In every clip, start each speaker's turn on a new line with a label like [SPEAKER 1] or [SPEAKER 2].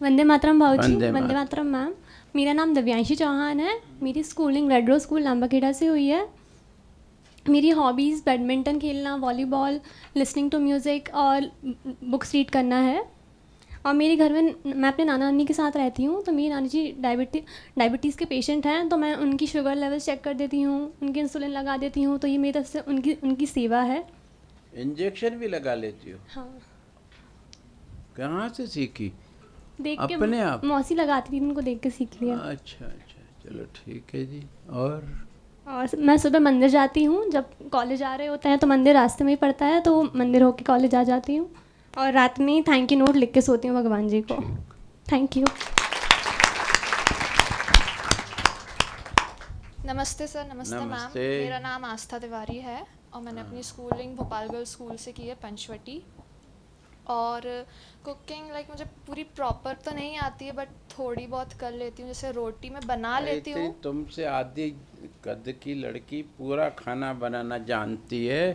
[SPEAKER 1] वंदे मातरम भाऊजी।
[SPEAKER 2] वंदे
[SPEAKER 1] वंदे मातरम मैम। मेरा नाम दिव्यांशी चौहान है। मेरी schooling Red Rose School Lambakheda से हुई है। मेरी हॉबीज़ बैडमिंटन खेलना, वॉलीबॉल, लिसनिंग टू म्यूज़िक और बुक्स रीड करना है। और मेरे घर में मैं अपने नाना नानी के साथ रहती हूँ, तो मेरी नानी जी डायबिटीज़ के पेशेंट हैं, तो मैं उनकी शुगर लेवल चेक कर देती हूँ, उनकी इंसुलिन लगा देती हूँ, तो ये मेरी तरफ से उनकी उनकी सेवा है।
[SPEAKER 2] इंजेक्शन भी लगा लेती हो?
[SPEAKER 1] हाँ,
[SPEAKER 2] कहाँ से सीखी?
[SPEAKER 1] देख के
[SPEAKER 2] अपने आप?
[SPEAKER 1] मौसी लगाती थी, उनको देख के सीख लिया।
[SPEAKER 2] अच्छा अच्छा, चलो ठीक है जी। और
[SPEAKER 1] मैं सुबह मंदिर जाती हूँ, जब कॉलेज आ रहे होते हैं तो मंदिर रास्ते में ही पड़ता है, तो मंदिर होके कॉलेज आ जाती हूँ। और रात में थैंक यू नोट लिख के सोती हूँ भगवान जी को। Thank you.
[SPEAKER 3] नमस्ते सर। नमस्ते मैम।
[SPEAKER 2] नमस्ते।
[SPEAKER 3] मेरा नाम आस्था तिवारी है और मैंने अपनी स्कूलिंग भोपाल गर्ल्स स्कूल से की है, पंचवटी। और कुकिंग मुझे पूरी प्रॉपर तो नहीं आती है, बट थोड़ी बहुत कर लेती हूँ। जैसे रोटी मैं बना लेती
[SPEAKER 2] इतनी
[SPEAKER 3] हूँ।
[SPEAKER 2] तुमसे आधी कद की लड़की पूरा खाना बनाना जानती है,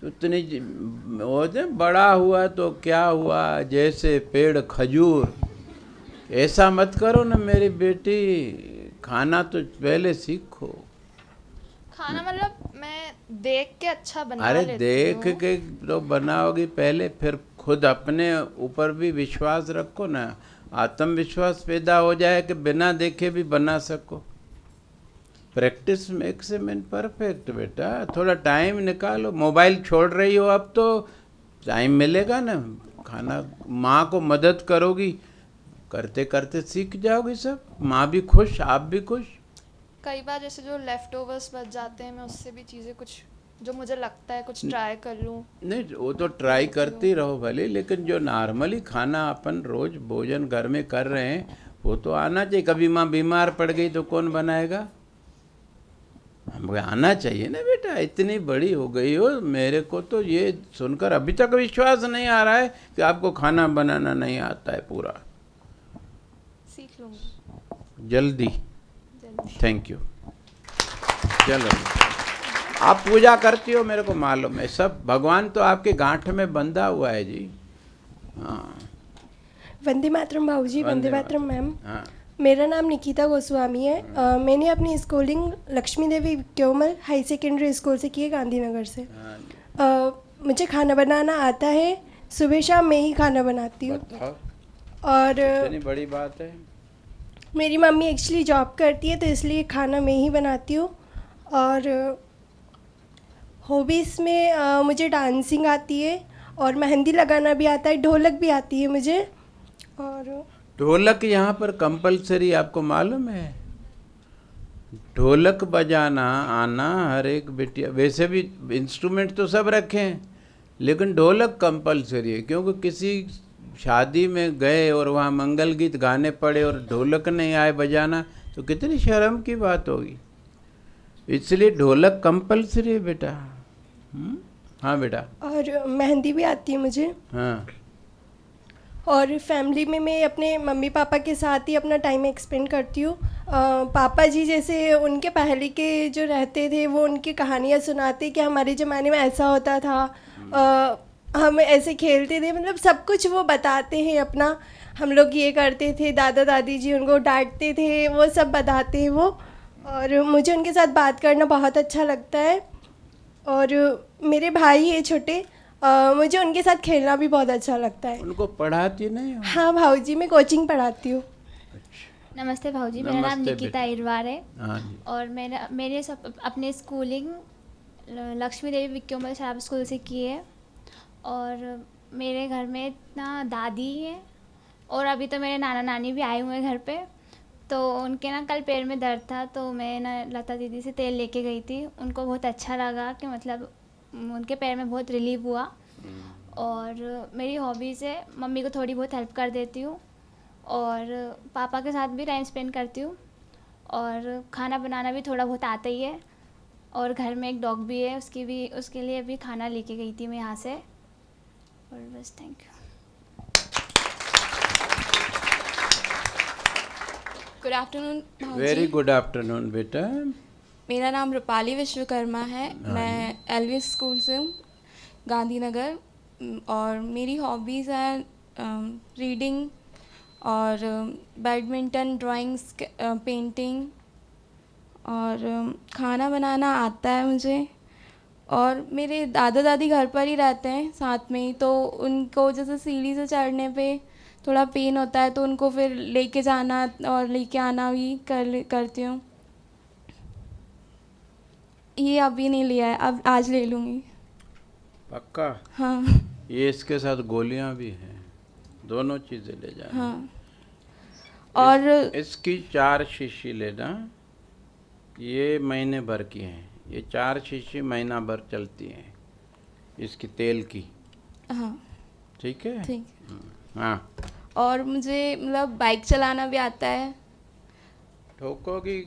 [SPEAKER 2] तो इतनी वो बड़ा हुआ तो क्या हुआ, जैसे पेड़ खजूर। ऐसा मत करो ना मेरी बेटी, खाना तो पहले सीखो।
[SPEAKER 3] खाना मैं देख के अच्छा बना
[SPEAKER 2] अरे
[SPEAKER 3] लेती
[SPEAKER 2] देख
[SPEAKER 3] हूँ।
[SPEAKER 2] के तो बनाओगी पहले, फिर खुद अपने ऊपर भी विश्वास रखो ना, आत्मविश्वास पैदा हो जाए कि बिना देखे भी बना सको। Practice makes a man perfect बेटा। थोड़ा टाइम निकालो, मोबाइल छोड़ रही हो अब तो टाइम मिलेगा ना। खाना माँ को मदद करोगी, करते करते सीख जाओगी सब। माँ भी खुश, आप भी खुश।
[SPEAKER 3] कई बार जैसे जो लेफ्ट ओवर्स बच जाते हैं, मैं उससे भी चीज़ें कुछ जो मुझे लगता है कुछ ट्राई कर लूँ।
[SPEAKER 2] नहीं, वो तो ट्राई
[SPEAKER 3] बनाती
[SPEAKER 2] करती
[SPEAKER 3] हूँ।
[SPEAKER 2] रहो भले, लेकिन जो नॉर्मली खाना अपन रोज भोजन घर में कर रहे हैं वो तो आना चाहिए। कभी माँ बीमार पड़ गई तो कौन बनाएगा? हमको आना चाहिए ना बेटा। इतनी बड़ी हो गई हो, मेरे को तो ये सुनकर अभी तक विश्वास नहीं आ रहा है कि आपको खाना बनाना नहीं आता है पूरा।
[SPEAKER 3] सीख लूँगी
[SPEAKER 2] जल्दी।
[SPEAKER 3] जल्दी।
[SPEAKER 2] Thank you. चलो, आप पूजा करती हो मेरे को मालूम है सब। भगवान तो आपके गांठ में बंधा हुआ है जी। हाँ,
[SPEAKER 4] वंदे मातरम भाऊजी। वंदे
[SPEAKER 2] वंदे
[SPEAKER 4] मातरम
[SPEAKER 2] मातरम।
[SPEAKER 4] मैम।
[SPEAKER 2] हाँ,
[SPEAKER 4] मेरा नाम निकिता गोस्वामी है। मैंने अपनी स्कूलिंग लक्ष्मी देवी कोमल हाई सेकेंडरी स्कूल से की है, गांधीनगर से।
[SPEAKER 2] हाँ जी।
[SPEAKER 4] मुझे खाना बनाना आता है। सुबह शाम मैं ही खाना बनाती हूँ।
[SPEAKER 2] बताओ,
[SPEAKER 4] और
[SPEAKER 2] इतनी बड़ी बात है।
[SPEAKER 4] मेरी मम्मी एक्चुअली जॉब करती है, तो इसलिए खाना मैं ही बनाती हूँ। और हॉबीज़ में मुझे डांसिंग आती है और मेहंदी लगाना भी आता है, ढोलक भी आती है मुझे। और
[SPEAKER 2] ढोलक यहाँ पर कंपलसरी, आपको मालूम है? ढोलक बजाना आना हर एक बिटिया, वैसे भी इंस्ट्रूमेंट तो सब रखे हैं, लेकिन ढोलक कंपलसरी है। क्योंकि किसी शादी में गए और वहाँ मंगल गीत गाने पड़े और ढोलक नहीं आए बजाना, तो कितनी शर्म की बात होगी। इसलिए ढोलक कंपलसरी है बेटा। हाँ बेटा।
[SPEAKER 4] और मेहंदी भी आती है मुझे।
[SPEAKER 2] हाँ,
[SPEAKER 4] और फैमिली में मैं अपने मम्मी पापा के साथ ही अपना टाइम एक्सपेंड करती हूँ। पापा जी जैसे उनके पहले के जो रहते थे, वो उनकी कहानियाँ सुनाते कि हमारे ज़माने में ऐसा होता था, हम ऐसे खेलते थे, मतलब सब कुछ वो बताते हैं अपना। हम लोग ये करते थे, दादा दादी जी उनको डांटते थे, वो सब बताते हैं वो। और मुझे उनके साथ बात करना बहुत अच्छा लगता है। और मेरे भाई है छोटे, मुझे उनके साथ खेलना भी बहुत अच्छा लगता है।
[SPEAKER 2] उनको पढ़ाती नहीं हो?
[SPEAKER 4] हाँ भाऊजी, मैं कोचिंग पढ़ाती हूँ।
[SPEAKER 1] नमस्ते भाऊजी। मेरा नाम
[SPEAKER 2] नमस्ते
[SPEAKER 1] निकिता
[SPEAKER 2] बेटा।
[SPEAKER 1] इरवार है।
[SPEAKER 2] हाँ जी।
[SPEAKER 1] और मेरे सब अपने स्कूलिंग लक्ष्मी देवी विक्योमल शराब स्कूल से की है। और मेरे घर में ना दादी है, और अभी तो मेरे नाना नानी भी आए हुए हैं घर पे। तो उनके ना कल पैर में दर्द था, तो मैं ना लता दीदी से तेल लेके गई थी। उनको बहुत अच्छा लगा कि मतलब उनके पैर में बहुत रिलीफ हुआ। और मेरी हॉबीज़ है, मम्मी को थोड़ी बहुत हेल्प कर देती हूँ, और पापा के साथ भी टाइम स्पेंड करती हूँ। और खाना बनाना भी थोड़ा बहुत आता ही है। और घर में एक डॉग भी है, उसके लिए भी खाना लेके गई थी मैं यहाँ से। और बस, थैंक यू।
[SPEAKER 5] गुड आफ्टरनून भाऊजी।
[SPEAKER 2] वेरी गुड आफ्टरनून बेटा।
[SPEAKER 5] मेरा नाम रूपाली विश्वकर्मा है।
[SPEAKER 2] हाँ
[SPEAKER 5] मैं एलवीएस स्कूल से हूँ, गांधीनगर। और मेरी हॉबीज़ हैं रीडिंग और बैडमिंटन, ड्राइंग्स, पेंटिंग और खाना बनाना आता है मुझे। और मेरे दादा दादी घर पर ही रहते हैं साथ में ही, तो उनको जैसे सीढ़ी से चढ़ने पे थोड़ा पेन होता है तो उनको फिर लेके जाना और लेके आना भी करती हूँ। ये अभी नहीं लिया है, अब आज ले लूँगी।
[SPEAKER 2] पक्का?
[SPEAKER 5] हाँ
[SPEAKER 2] ये इसके साथ गोलियां भी हैं, दोनों चीज़ें ले जाना।
[SPEAKER 5] हाँ। और
[SPEAKER 2] इसकी 4 शीशी लेना, ये महीने भर की हैं, ये 4 शीशी महीना भर चलती हैं इसकी तेल की।
[SPEAKER 5] हाँ
[SPEAKER 2] ठीक है?
[SPEAKER 5] ठीक।
[SPEAKER 2] हाँ।
[SPEAKER 5] और मुझे मतलब बाइक चलाना भी आता है।
[SPEAKER 2] ठोकोगी,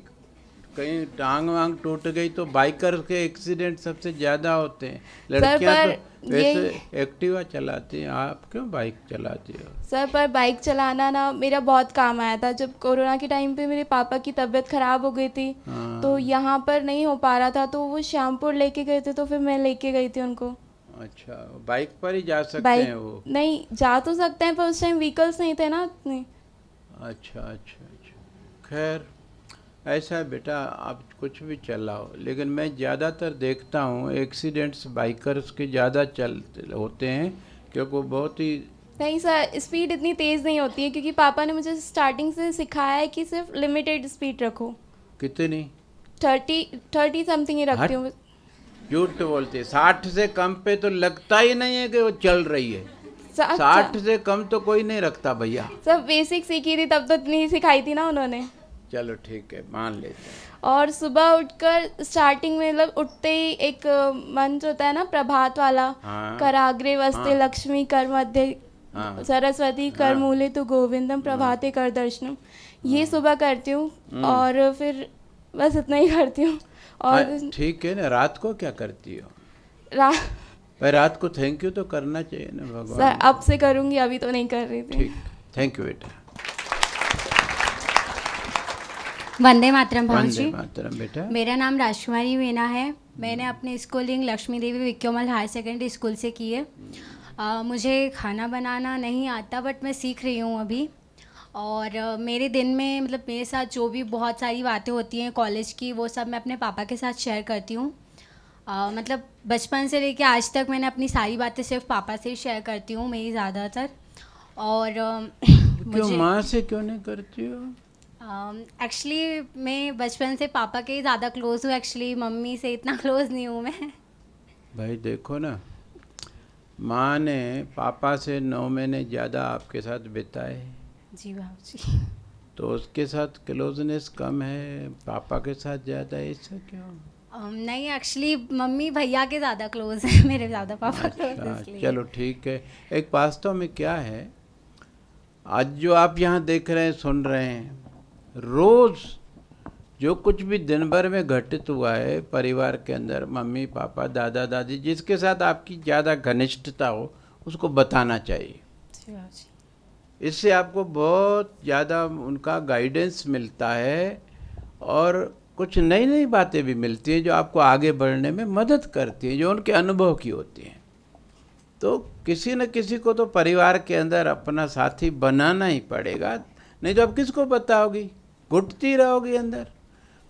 [SPEAKER 2] कहीं टांग वांग टूट गई तो बाइकर के एक्सीडेंट सबसे ज़्यादा होते हैं। लड़कियां
[SPEAKER 5] पर
[SPEAKER 2] तो वैसे एक्टिवा चलाती हैं, आप क्यों बाइक चलाती हो?
[SPEAKER 5] सर पर बाइक चलाना ना मेरा बहुत काम आया था। जब कोरोना के टाइम पे मेरे पापा की तबीयत ख़राब हो गई थी,
[SPEAKER 2] हाँ।
[SPEAKER 5] तो यहाँ पर नहीं हो पा रहा था, तो वो श्यामपुर लेके गए थे, तो फिर मैं लेके गई थी उनको।
[SPEAKER 2] अच्छा, बाइक पर ही जा सकते
[SPEAKER 5] बाइक
[SPEAKER 2] हैं वो?
[SPEAKER 5] नहीं जा तो सकते हैं, पर उस टाइम व्हीकल्स नहीं थे ना उतने।
[SPEAKER 2] अच्छा अच्छा अच्छा। खैर ऐसा है बेटा, आप कुछ भी चलाओ, लेकिन मैं ज़्यादातर देखता हूँ एक्सीडेंट्स बाइकर्स के ज़्यादा चलते होते हैं, क्योंकि वो बहुत ही
[SPEAKER 5] नहीं सर, स्पीड इतनी तेज़ नहीं होती है, क्योंकि पापा ने मुझे स्टार्टिंग से सिखाया है कि सिर्फ लिमिटेड स्पीड रखो।
[SPEAKER 2] कितनी?
[SPEAKER 5] 30 समथिंग ही रखती हूँ।
[SPEAKER 2] झूठ बोलते, 60 से कम पे तो लगता ही नहीं है कि वो चल रही है। 60 से कम तो कोई नहीं रखता भैया।
[SPEAKER 5] सब बेसिक सीखी थी तब, तो इतनी सिखाई थी ना उन्होंने।
[SPEAKER 2] चलो ठीक है, मान लेते हैं।
[SPEAKER 5] और सुबह उठकर स्टार्टिंग में मतलब उठते ही एक मंत्र होता है ना, प्रभात वाला।
[SPEAKER 2] हाँ।
[SPEAKER 5] कराग्रे वस्ते
[SPEAKER 2] हाँ।
[SPEAKER 5] लक्ष्मी कर मध्य
[SPEAKER 2] हाँ।
[SPEAKER 5] सरस्वती कर मूले तो गोविंदम प्रभाते कर दर्शनम। ये सुबह करती हूँ और फिर बस इतना ही करती हूँ। और
[SPEAKER 2] ठीक है ना, रात को क्या करती हो?
[SPEAKER 5] रा-
[SPEAKER 2] रात को थैंक यू तो करना चाहिए ना भगवान।
[SPEAKER 5] सर अब से करूँगी, अभी तो नहीं कर रही थी।
[SPEAKER 2] ठीक, थैंक यू बेटा।
[SPEAKER 6] वंदे मातरम भाऊ
[SPEAKER 2] वंदे
[SPEAKER 6] जी।
[SPEAKER 2] मातरम बेटा।
[SPEAKER 6] मेरा नाम राजकुमारी मीना है। मैंने अपनी स्कूलिंग लक्ष्मी देवी विक्योमल हायर सेकेंडरी स्कूल से की है। मुझे खाना बनाना नहीं आता, बट मैं सीख रही हूँ अभी। और मेरे दिन में मतलब मेरे साथ जो भी बहुत सारी बातें होती हैं कॉलेज की, वो सब मैं अपने पापा के साथ शेयर करती हूँ। मतलब बचपन से लेके आज तक मैंने अपनी सारी बातें सिर्फ पापा से ही शेयर करती हूँ, मेरी ज़्यादातर। और
[SPEAKER 2] क्यों माँ से क्यों नहीं करती हो?
[SPEAKER 6] एक्चुअली मैं बचपन से पापा के ही ज़्यादा क्लोज़ हूँ। एक्चुअली मम्मी से इतना क्लोज़ नहीं हूँ मैं।
[SPEAKER 2] भाई देखो ना, माँ ने पापा से 9 महीने ज़्यादा आपके साथ बिताए,
[SPEAKER 6] जी बाबू जी।
[SPEAKER 2] तो उसके साथ क्लोजनेस कम है, पापा के साथ ज़्यादा, ऐसा क्यों?
[SPEAKER 6] नहीं, एक्चुअली मम्मी भैया के ज़्यादा क्लोज़ है, मेरे ज़्यादा पापा क्लोज़
[SPEAKER 2] अच्छा,
[SPEAKER 6] इसलिए।
[SPEAKER 2] चलो ठीक है। एक वास्तव में क्या है, आज जो आप यहाँ देख रहे हैं, सुन रहे हैं, रोज़ जो कुछ भी दिन भर में घटित हुआ है परिवार के अंदर, मम्मी पापा दादा दादी जिसके साथ आपकी ज़्यादा घनिष्ठता हो, उसको बताना चाहिए।
[SPEAKER 6] जी बाबू जी।
[SPEAKER 2] इससे आपको बहुत ज़्यादा उनका गाइडेंस मिलता है और कुछ नई नई बातें भी मिलती हैं जो आपको आगे बढ़ने में मदद करती हैं, जो उनके अनुभव की होती हैं। तो किसी न किसी को तो परिवार के अंदर अपना साथी बनाना ही पड़ेगा, नहीं तो आप किसको बताओगी? घुटती रहोगी अंदर,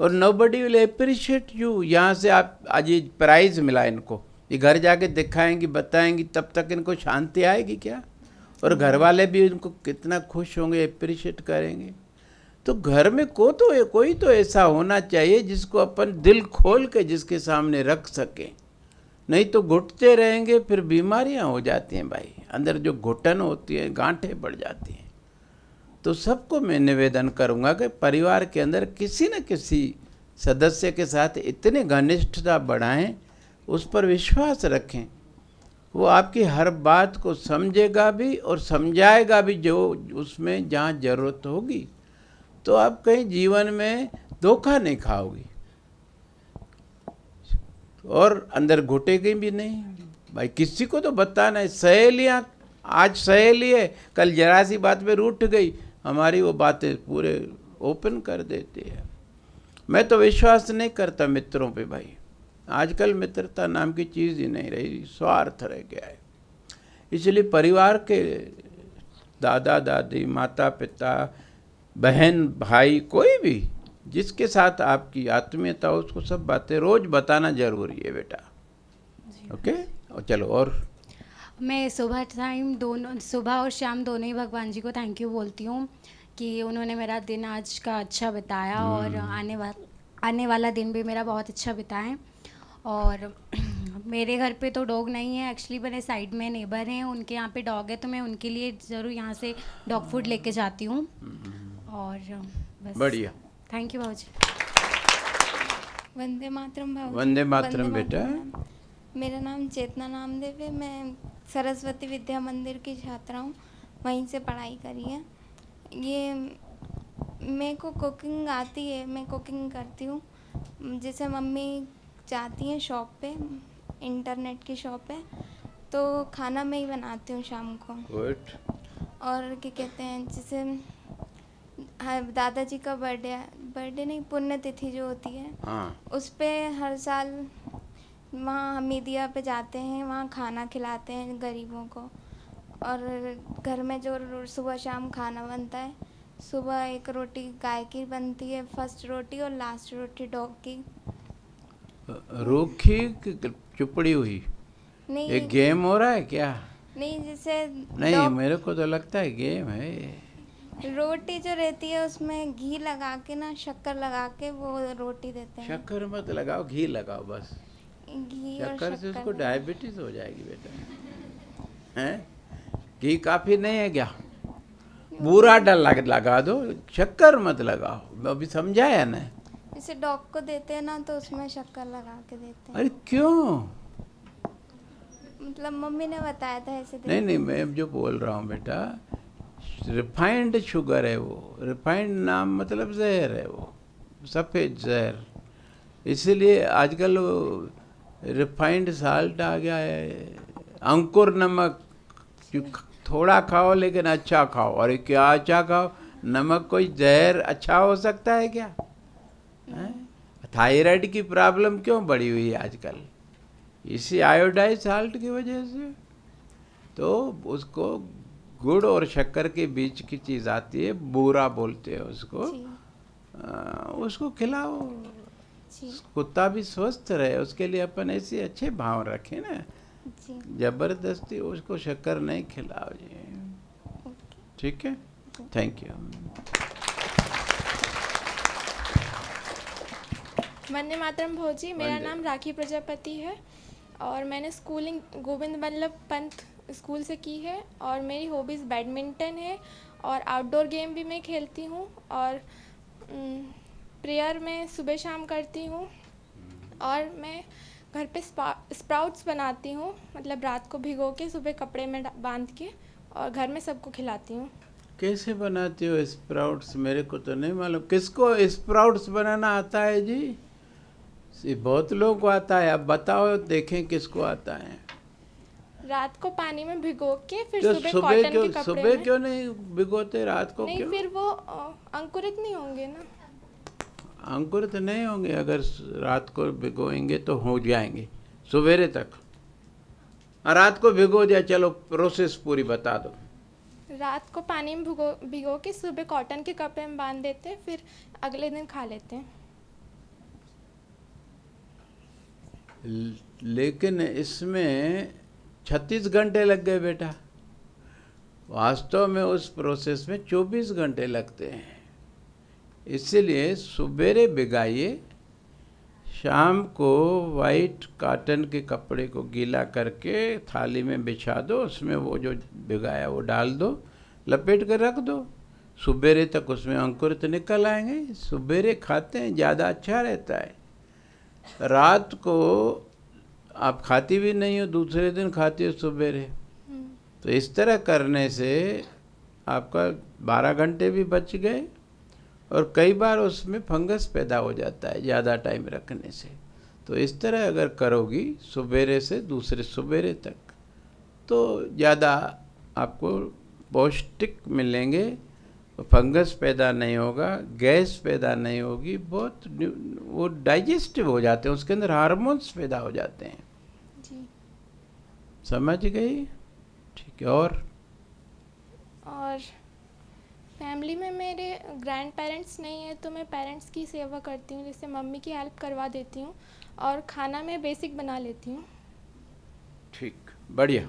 [SPEAKER 2] और नोबडी विल अप्रिशिएट यू। यहाँ से आप आज ये प्राइज़ मिला इनको, ये घर जाके दिखाएंगी बताएंगी, तब तक इनको शांति आएगी क्या? और घर वाले भी इनको कितना खुश होंगे, अप्रिशिएट करेंगे। तो घर में कोई तो ऐसा होना चाहिए जिसको अपन दिल खोल के जिसके सामने रख सकें, नहीं तो घुटते रहेंगे, फिर बीमारियां हो जाती हैं भाई, अंदर जो घुटन होती है, गांठें बढ़ जाती हैं। तो सबको मैं निवेदन करूंगा कि परिवार के अंदर किसी न किसी सदस्य के साथ इतने घनिष्ठता बढ़ाएं, उस पर विश्वास रखें, वो आपकी हर बात को समझेगा भी और समझाएगा भी, जो उसमें जहाँ ज़रूरत होगी। तो आप कहीं जीवन में धोखा नहीं खाओगी और अंदर घुटेगी भी नहीं। भाई किसी को तो बताना है। सहेलियाँ, आज सहेली है, कल जरा सी बात पे रूठ गई, हमारी वो बातें पूरे ओपन कर देती है। मैं तो विश्वास नहीं करता मित्रों पे भाई, आजकल मित्रता नाम की चीज़ ही नहीं रही, स्वार्थ रह गया है। इसलिए परिवार के दादा दादी, माता पिता, बहन भाई, कोई भी जिसके साथ आपकी आत्मीयता हो, उसको सब बातें रोज बताना जरूरी है बेटा। ओके, और चलो। और
[SPEAKER 6] मैं सुबह टाइम दोनों, सुबह और शाम दोनों ही भगवान जी को थैंक यू बोलती हूँ कि उन्होंने मेरा दिन आज का अच्छा बिताया और आने वाला दिन भी मेरा बहुत अच्छा बिताएं। और मेरे घर पे तो डॉग नहीं है एक्चुअली, मेरे साइड में नेबर हैं, उनके यहाँ पे डॉग है, तो मैं उनके लिए ज़रूर यहाँ से डॉग फूड लेके जाती हूँ। और बस
[SPEAKER 2] बढ़िया,
[SPEAKER 6] थैंक यू भाजी।
[SPEAKER 5] वंदे मातरम भाऊ।
[SPEAKER 2] वंदे मातरम बेटा।
[SPEAKER 5] मेरा नाम चेतना नामदेव है। मैं सरस्वती विद्या मंदिर की छात्रा हूँ, वहीं से पढ़ाई करी है। ये मेरे को कुकिंग आती है, मैं कुकिंग करती हूँ। जैसे मम्मी जाती हैं शॉप पे, इंटरनेट की शॉप है, तो खाना मैं ही बनाती हूँ शाम को।
[SPEAKER 2] गुड।
[SPEAKER 5] और क्या कहते हैं, जैसे दादाजी का बर्थडे नहीं, पुण्यतिथि जो होती है,
[SPEAKER 2] हाँ,
[SPEAKER 5] उस पे हर साल वहाँ हमीदिया पे जाते हैं, वहाँ खाना खिलाते हैं गरीबों को। और घर में जो सुबह शाम खाना बनता है, सुबह एक रोटी गाय की बनती है, फर्स्ट रोटी, और लास्ट रोटी डॉग की।
[SPEAKER 2] रूखी कि चुपड़ी हुई?
[SPEAKER 5] नहीं,
[SPEAKER 2] एक गेम हो रहा है क्या?
[SPEAKER 5] नहीं, जैसे
[SPEAKER 2] नहीं, मेरे को तो लगता है गेम है।
[SPEAKER 5] रोटी जो रहती है उसमें घी लगा के ना, शक्कर लगा के वो रोटी देते हैं।
[SPEAKER 2] शक्कर मत लगाओ, घी लगाओ बस।
[SPEAKER 5] घी और
[SPEAKER 2] शक्कर से उसको
[SPEAKER 5] शक्कर
[SPEAKER 2] डायबिटीज हो जाएगी बेटा। हैं? घी काफी नहीं है क्या? बूरा लगा दो, शक्कर मत लगाओ। अभी समझाया ना?
[SPEAKER 5] जैसे डॉग को देते हैं ना, तो उसमें शक्कर लगा के देते हैं।
[SPEAKER 2] अरे क्यों?
[SPEAKER 5] मतलब मम्मी ने बताया था ऐसे
[SPEAKER 2] नहीं नहीं, मैं जो बोल रहा हूँ बेटा, रिफाइंड शुगर है वो। रिफाइंड नाम मतलब जहर है वो, सफ़ेद जहर। इसीलिए आजकल रिफाइंड साल्ट आ गया है, अंकुर नमक। थोड़ा खाओ लेकिन अच्छा खाओ। अरे क्या अच्छा खाओ? नमक कोई जहर अच्छा हो सकता है क्या? थायराइड की प्रॉब्लम क्यों बढ़ी हुई है आजकल? इसी आयोडाइज साल्ट की वजह से। तो उसको गुड़ और शक्कर के बीच की चीज़ आती है, बूरा बोलते हैं उसको। उसको खिलाओ, कुत्ता भी स्वस्थ रहे, उसके लिए अपन ऐसे अच्छे भाव रखें ना। जबरदस्ती उसको शक्कर नहीं खिलाओ जी। ठीक है, थैंक यू।
[SPEAKER 7] वंदे मातरम भौजी। मेरा नाम राखी प्रजापति है और मैंने स्कूलिंग गोविंद बल्लभ पंत स्कूल से की है। और मेरी हॉबीज़ बैडमिंटन है और आउटडोर गेम भी मैं खेलती हूँ। और प्रेयर मैं सुबह शाम करती हूँ। और मैं घर पे स्प्राउट्स बनाती हूँ, मतलब रात को भिगो के सुबह कपड़े में बांध के, और घर में सबको खिलाती हूँ।
[SPEAKER 2] कैसे बनाती हो स्प्राउट्स? मेरे को तो नहीं मालूम। किसको स्प्राउट्स बनाना आता है जी? बहुत लोगों को आता है। अब बताओ, देखें किसको आता है।
[SPEAKER 7] रात को पानी में भिगो के फिर
[SPEAKER 2] तो
[SPEAKER 7] सुबह कॉटन के कपड़े
[SPEAKER 2] सुबह
[SPEAKER 7] में।
[SPEAKER 2] क्यों नहीं भिगोते? रात को
[SPEAKER 7] नहीं,
[SPEAKER 2] क्यों?
[SPEAKER 7] फिर वो अंकुरित नहीं होंगे ना।
[SPEAKER 2] अंकुरित नहीं होंगे। अगर रात को भिगोएंगे तो हो जाएंगे सवेरे तक। रात को भिगो दिया, चलो प्रोसेस पूरी बता दो।
[SPEAKER 7] रात को पानी में भिगो के सुबह कॉटन के कपड़े में बांध देते हैं, फिर अगले दिन खा लेते हैं।
[SPEAKER 2] लेकिन इसमें 36 घंटे लग गए बेटा। वास्तव में उस प्रोसेस में 24 घंटे लगते हैं। इसलिए सवेरे भिगाइए, शाम को वाइट कॉटन के कपड़े को गीला करके थाली में बिछा दो, उसमें वो जो भिगाया वो डाल दो, लपेट कर रख दो। सवेरे तक उसमें अंकुरित निकल आएंगे। सवेरे खाते हैं, ज़्यादा अच्छा रहता है। रात को आप खाती भी नहीं हो, दूसरे दिन खाती हो सवेरे। तो इस तरह करने से आपका 12 घंटे भी बच गए। और कई बार उसमें फंगस पैदा हो जाता है ज़्यादा टाइम रखने से। तो इस तरह अगर करोगी सवेरे से दूसरे सवेरे तक, तो ज़्यादा आपको पौष्टिक मिलेंगे, फंगस पैदा नहीं होगा, गैस पैदा नहीं होगी, बहुत वो डाइजेस्टिव हो जाते हैं, उसके अंदर हार्मोन्स पैदा हो जाते हैं
[SPEAKER 7] जी।
[SPEAKER 2] समझ गई? ठीक है। और
[SPEAKER 7] और फैमिली में मेरे ग्रैंड पेरेंट्स नहीं है तो मैं पेरेंट्स की सेवा करती हूँ, जैसे मम्मी की हेल्प करवा देती हूँ और खाना मैं बेसिक बना लेती हूँ।
[SPEAKER 2] ठीक, बढ़िया।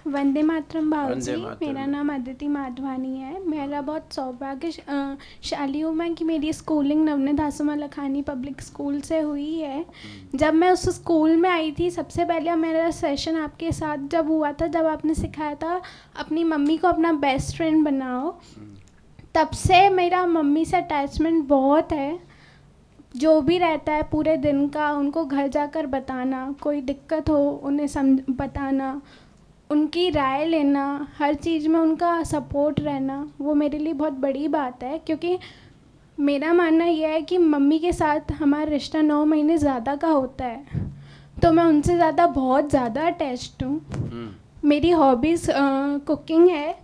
[SPEAKER 8] वंदे मातरम भाऊजी।
[SPEAKER 2] वंदे मातरम।
[SPEAKER 8] मेरा नाम अदिति माधवानी है। मेरा बहुत सौभाग्यशाली हूँ मैं कि मेरी स्कूलिंग नवनीत आसमा लखानी पब्लिक स्कूल से हुई है। जब मैं उस स्कूल में आई थी, सबसे पहले मेरा सेशन आपके साथ जब हुआ था, जब आपने सिखाया था अपनी मम्मी को अपना बेस्ट फ्रेंड बनाओ, तब से मेरा मम्मी से अटैचमेंट बहुत है। जो भी रहता है पूरे दिन का उनको घर जाकर बताना, कोई दिक्कत हो उन्हें बताना, उनकी राय लेना, हर चीज़ में उनका सपोर्ट रहना, वो मेरे लिए बहुत बड़ी बात है। क्योंकि मेरा मानना यह है कि मम्मी के साथ हमारा रिश्ता 9 महीने ज़्यादा का होता है, तो मैं उनसे ज़्यादा बहुत ज़्यादा अटैच्ड हूँ। मेरी हॉबीज़ कुकिंग है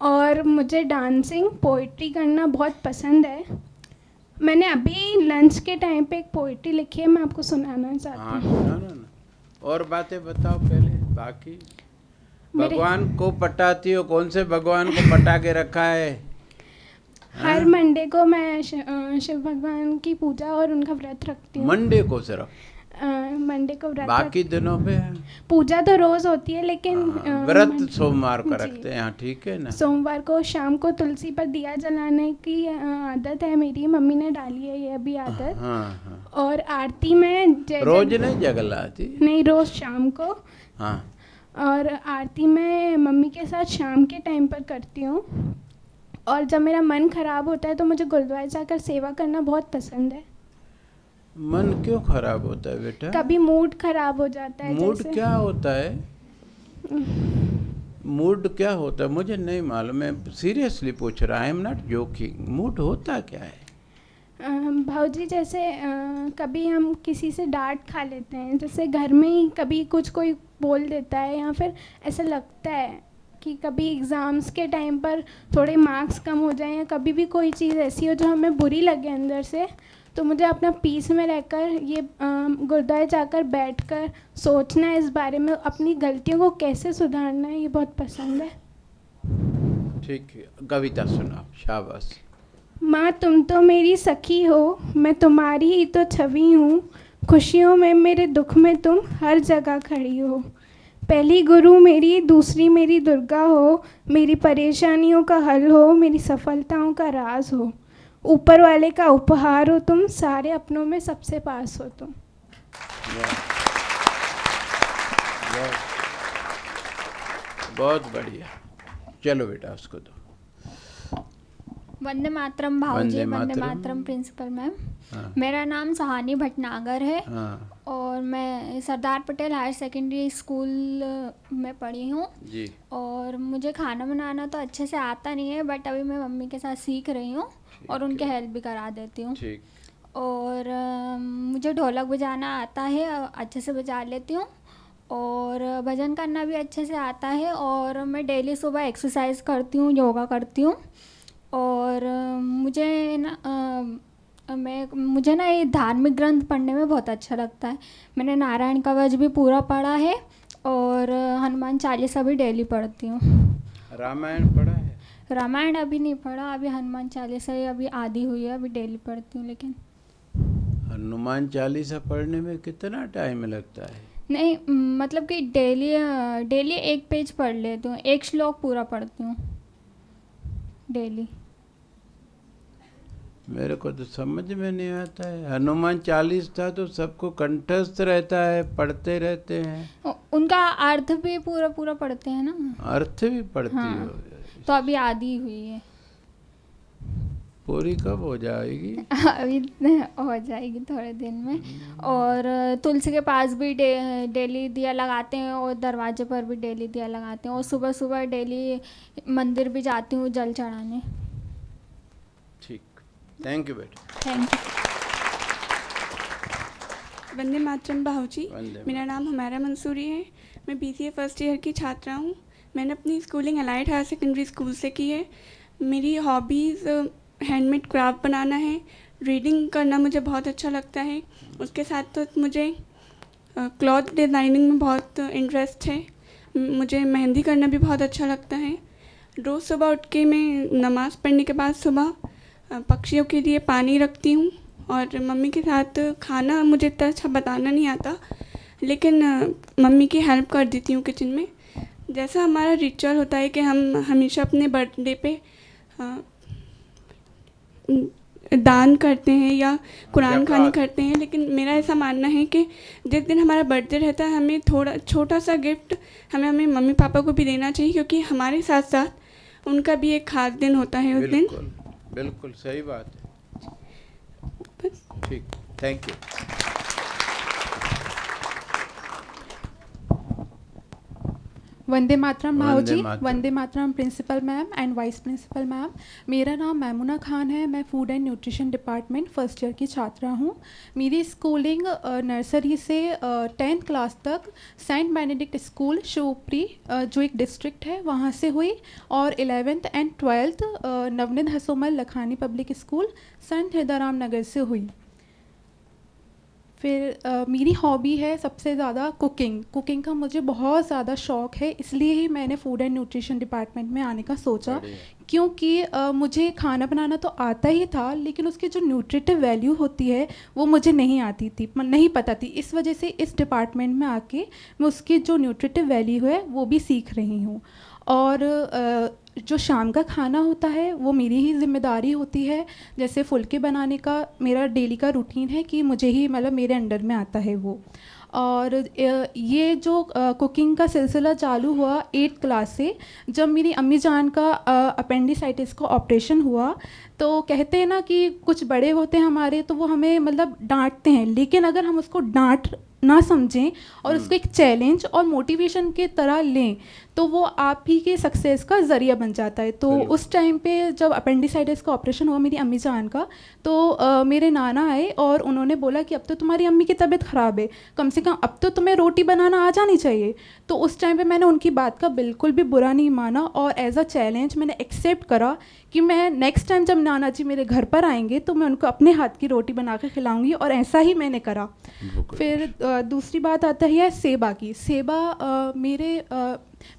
[SPEAKER 8] और मुझे डांसिंग, पोइट्री करना बहुत पसंद है। मैंने अभी लंच के टाइम पे एक पोइट्री लिखी है, मैं आपको सुनाना चाहती हूँ।
[SPEAKER 2] ना। और बातें बताओ पहले, बाकी भगवान को पटाती हो? कौन से भगवान को पटा के रखा है?
[SPEAKER 8] हर मंडे को मैं शिव भगवान की पूजा और उनका व्रत रखती हूँ।
[SPEAKER 2] मंडे को सिर्फ?
[SPEAKER 8] मंडे को व्रत
[SPEAKER 2] बाकी दिनों पे?
[SPEAKER 8] पूजा तो रोज होती है, लेकिन
[SPEAKER 2] व्रत सोमवार को रखते हैं। हाँ, ठीक है ना।
[SPEAKER 8] सोमवार को शाम को तुलसी पर दिया जलाने की आदत है मेरी, मम्मी ने डाली है ये अभी आदत।
[SPEAKER 2] हाँ।
[SPEAKER 8] और आरती में
[SPEAKER 2] रोज नहीं जगलाती?
[SPEAKER 8] नहीं, रोज शाम को।
[SPEAKER 2] हाँ।
[SPEAKER 8] और आरती मैं मम्मी के साथ शाम के टाइम पर करती हूँ। और जब मेरा मन खराब होता है तो मुझे गुरुद्वारे जाकर सेवा करना बहुत पसंद है।
[SPEAKER 2] मन क्यों खराब होता है बेटा?
[SPEAKER 8] कभी मूड खराब हो जाता है।
[SPEAKER 2] मूड क्या होता है? मूड क्या होता है मुझे नहीं मालूम। मैं सीरियसली पूछ रहा, I am not joking. Mood होता क्या है?
[SPEAKER 8] भाऊजी, जैसे कभी हम किसी से डांट खा लेते हैं, जैसे घर में ही कभी कुछ कोई बोल देता है, या फिर ऐसा लगता है कि कभी एग्ज़ाम्स के टाइम पर थोड़े मार्क्स कम हो जाएं, या कभी भी कोई चीज़ ऐसी हो जो हमें बुरी लगे अंदर से, तो मुझे अपना पीस में रहकर ये गुरुद्वारे जाकर बैठकर सोचना है इस बारे में, अपनी गलतियों को कैसे सुधारना है, ये बहुत पसंद है।
[SPEAKER 2] ठीक है, कविता सुनाओ। शाबाश।
[SPEAKER 8] माँ, तुम तो मेरी सखी हो, मैं तुम्हारी ही तो छवि हूँ। खुशियों में, मेरे दुख में तुम हर जगह खड़ी हो। पहली गुरु मेरी, दूसरी मेरी दुर्गा हो। मेरी परेशानियों का हल हो, मेरी सफलताओं का राज हो। ऊपर वाले का उपहार हो तुम, सारे अपनों में सबसे पास हो तुम।
[SPEAKER 2] बहुत बढ़िया। चलो बेटा, उसको दो।
[SPEAKER 1] वंदे मातरम भाऊजी। वंदे मातरम प्रिंसिपल मैम।
[SPEAKER 2] हाँ।
[SPEAKER 1] मेरा नाम सुहानी भटनागर है।
[SPEAKER 2] हाँ।
[SPEAKER 1] और मैं Sardar Patel higher Secondary school में पढ़ी हूँ
[SPEAKER 2] जी।
[SPEAKER 1] और मुझे खाना बनाना तो अच्छे से आता नहीं है, बट अभी मैं मम्मी के साथ सीख रही हूँ और उनके हेल्प भी करा देती हूँ।
[SPEAKER 2] ठीक।
[SPEAKER 1] और मुझे ढोलक बजाना आता है, अच्छे से बजा लेती हूँ, और भजन करना भी अच्छे से आता है। और मैं डेली सुबह एक्सरसाइज करती हूँ, योगा करती हूँ। और मुझे ना ये धार्मिक ग्रंथ पढ़ने में बहुत अच्छा लगता है। मैंने नारायण कवच भी पूरा पढ़ा है और हनुमान चालीसा भी डेली पढ़ती हूँ।
[SPEAKER 2] रामायण पढ़ा है?
[SPEAKER 1] रामायण अभी नहीं पढ़ा, अभी हनुमान चालीसा ही अभी आधी हुई है, अभी डेली पढ़ती हूँ। लेकिन
[SPEAKER 2] हनुमान चालीसा पढ़ने में कितना टाइम लगता है?
[SPEAKER 1] नहीं, मतलब कि डेली एक पेज पढ़ लेती हूँ, एक श्लोक पूरा पढ़ती हूँ डेली।
[SPEAKER 2] मेरे को तो समझ में नहीं आता है। हनुमान चालीसा तो सबको कंठस्थ रहता है, पढ़ते रहते हैं।
[SPEAKER 1] उनका अर्थ भी पूरा पूरा पढ़ते हैं ना।
[SPEAKER 2] अर्थ भी पढ़ती
[SPEAKER 1] हाँ,
[SPEAKER 2] हो?
[SPEAKER 1] तो अभी आधी हुई है।
[SPEAKER 2] पूरी कब हो जाएगी?
[SPEAKER 1] अभी हो जाएगी थोड़े दिन में। और तुलसी के पास भी डेली दिया लगाते हैं, और दरवाजे पर भी डेली दिया लगाते हैं, और सुबह सुबह डेली मंदिर भी जाती हूँ जल चढ़ाने।
[SPEAKER 2] ठीक, थैंक यू बेटा।
[SPEAKER 1] Thank you.
[SPEAKER 9] वंदे मातरम भाऊजी।
[SPEAKER 2] वंदे
[SPEAKER 9] मेरा नाम हुमैरा मंसूरी है। मैं BCA फर्स्ट ईयर की छात्रा हूँ। मैंने अपनी schooling Elite Higher Secondary School से की है। मेरी हॉबीज़ हैंडमेड क्राफ्ट बनाना है, रीडिंग करना मुझे बहुत अच्छा लगता है। उसके साथ साथ मुझे क्लॉथ डिज़ाइनिंग में बहुत इंटरेस्ट है। मुझे मेहंदी करना भी बहुत अच्छा लगता है। रोज़ सुबह उठ के मैं नमाज़ पढ़ने के बाद सुबह पक्षियों के लिए पानी रखती हूँ, और मम्मी के साथ खाना मुझे इतना अच्छा बताना नहीं आता, लेकिन मम्मी की हेल्प कर देती हूँ किचन में। जैसा हमारा रिचुअल होता है कि हम हमेशा अपने बर्थडे पे दान करते हैं या कुरान खानी करते हैं, लेकिन मेरा ऐसा मानना है कि जिस दिन हमारा बर्थडे रहता है हमें थोड़ा छोटा सा गिफ्ट हमें मम्मी पापा को भी देना चाहिए, क्योंकि हमारे साथ साथ उनका भी एक खास दिन होता है उस दिन।
[SPEAKER 2] बिल्कुल सही बात है। ठीक, थैंक यू।
[SPEAKER 10] वंदे मातरम भाऊजी, वंदे मातरम principal ma'am and vice principal ma'am. मेरा नाम मैमुना खान है, मैं food and nutrition department first year की छात्रा हूँ। मेरी स्कूलिंग नर्सरी से 10th क्लास तक सेंट बेनेडिक्ट स्कूल शिवपुरी जो एक डिस्ट्रिक्ट है वहाँ से हुई, और 11th and 12th Navneet Hasomal Lakhani public school Sant Hidaram नगर से हुई। फिर मेरी हॉबी है सबसे ज़्यादा कुकिंग का मुझे बहुत ज़्यादा शौक़ है, इसलिए ही मैंने फूड एंड न्यूट्रिशन डिपार्टमेंट में आने का सोचा, क्योंकि मुझे खाना बनाना तो आता ही था, लेकिन उसकी जो न्यूट्रिटिव वैल्यू होती है वो मुझे नहीं आती थी, नहीं पता थी। इस वजह से इस डिपार्टमेंट में आके मैं उसकी जो न्यूट्रिटिव वैल्यू है वो भी सीख रही हूँ। और जो शाम का खाना होता है वो मेरी ही जिम्मेदारी होती है। जैसे फुल्के बनाने का मेरा डेली का रूटीन है कि मुझे ही मतलब मेरे अंडर में आता है वो। और ये जो कुकिंग का सिलसिला चालू हुआ 8th क्लास से, जब मेरी अम्मी जान का अपेंडिसाइटिस का ऑपरेशन हुआ। तो कहते हैं ना कि कुछ बड़े होते हैं हमारे, तो वो हमें मतलब डांटते हैं, लेकिन अगर हम उसको डांट ना समझें और उसको एक चैलेंज और मोटिवेशन की तरह लें तो वो आप ही के सक्सेस का ज़रिया बन जाता है। तो उस टाइम पे जब अपेंडिसाइटिस का ऑपरेशन हुआ मेरी अम्मी जान का, तो मेरे नाना आए और उन्होंने बोला कि अब तो तुम्हारी अम्मी की तबीयत ख़राब है, कम से कम अब तो तुम्हें रोटी बनाना आ जानी चाहिए। तो उस टाइम पे मैंने उनकी बात का बिल्कुल भी बुरा नहीं माना, और एज अ चैलेंज मैंने एक्सेप्ट करा कि मैं नेक्स्ट टाइम जब नाना जी मेरे घर पर आएंगे तो मैं उनको अपने हाथ की रोटी बना के खिलाऊंगी, और ऐसा ही मैंने करा। फिर दूसरी बात आता है सेवा की। सेवा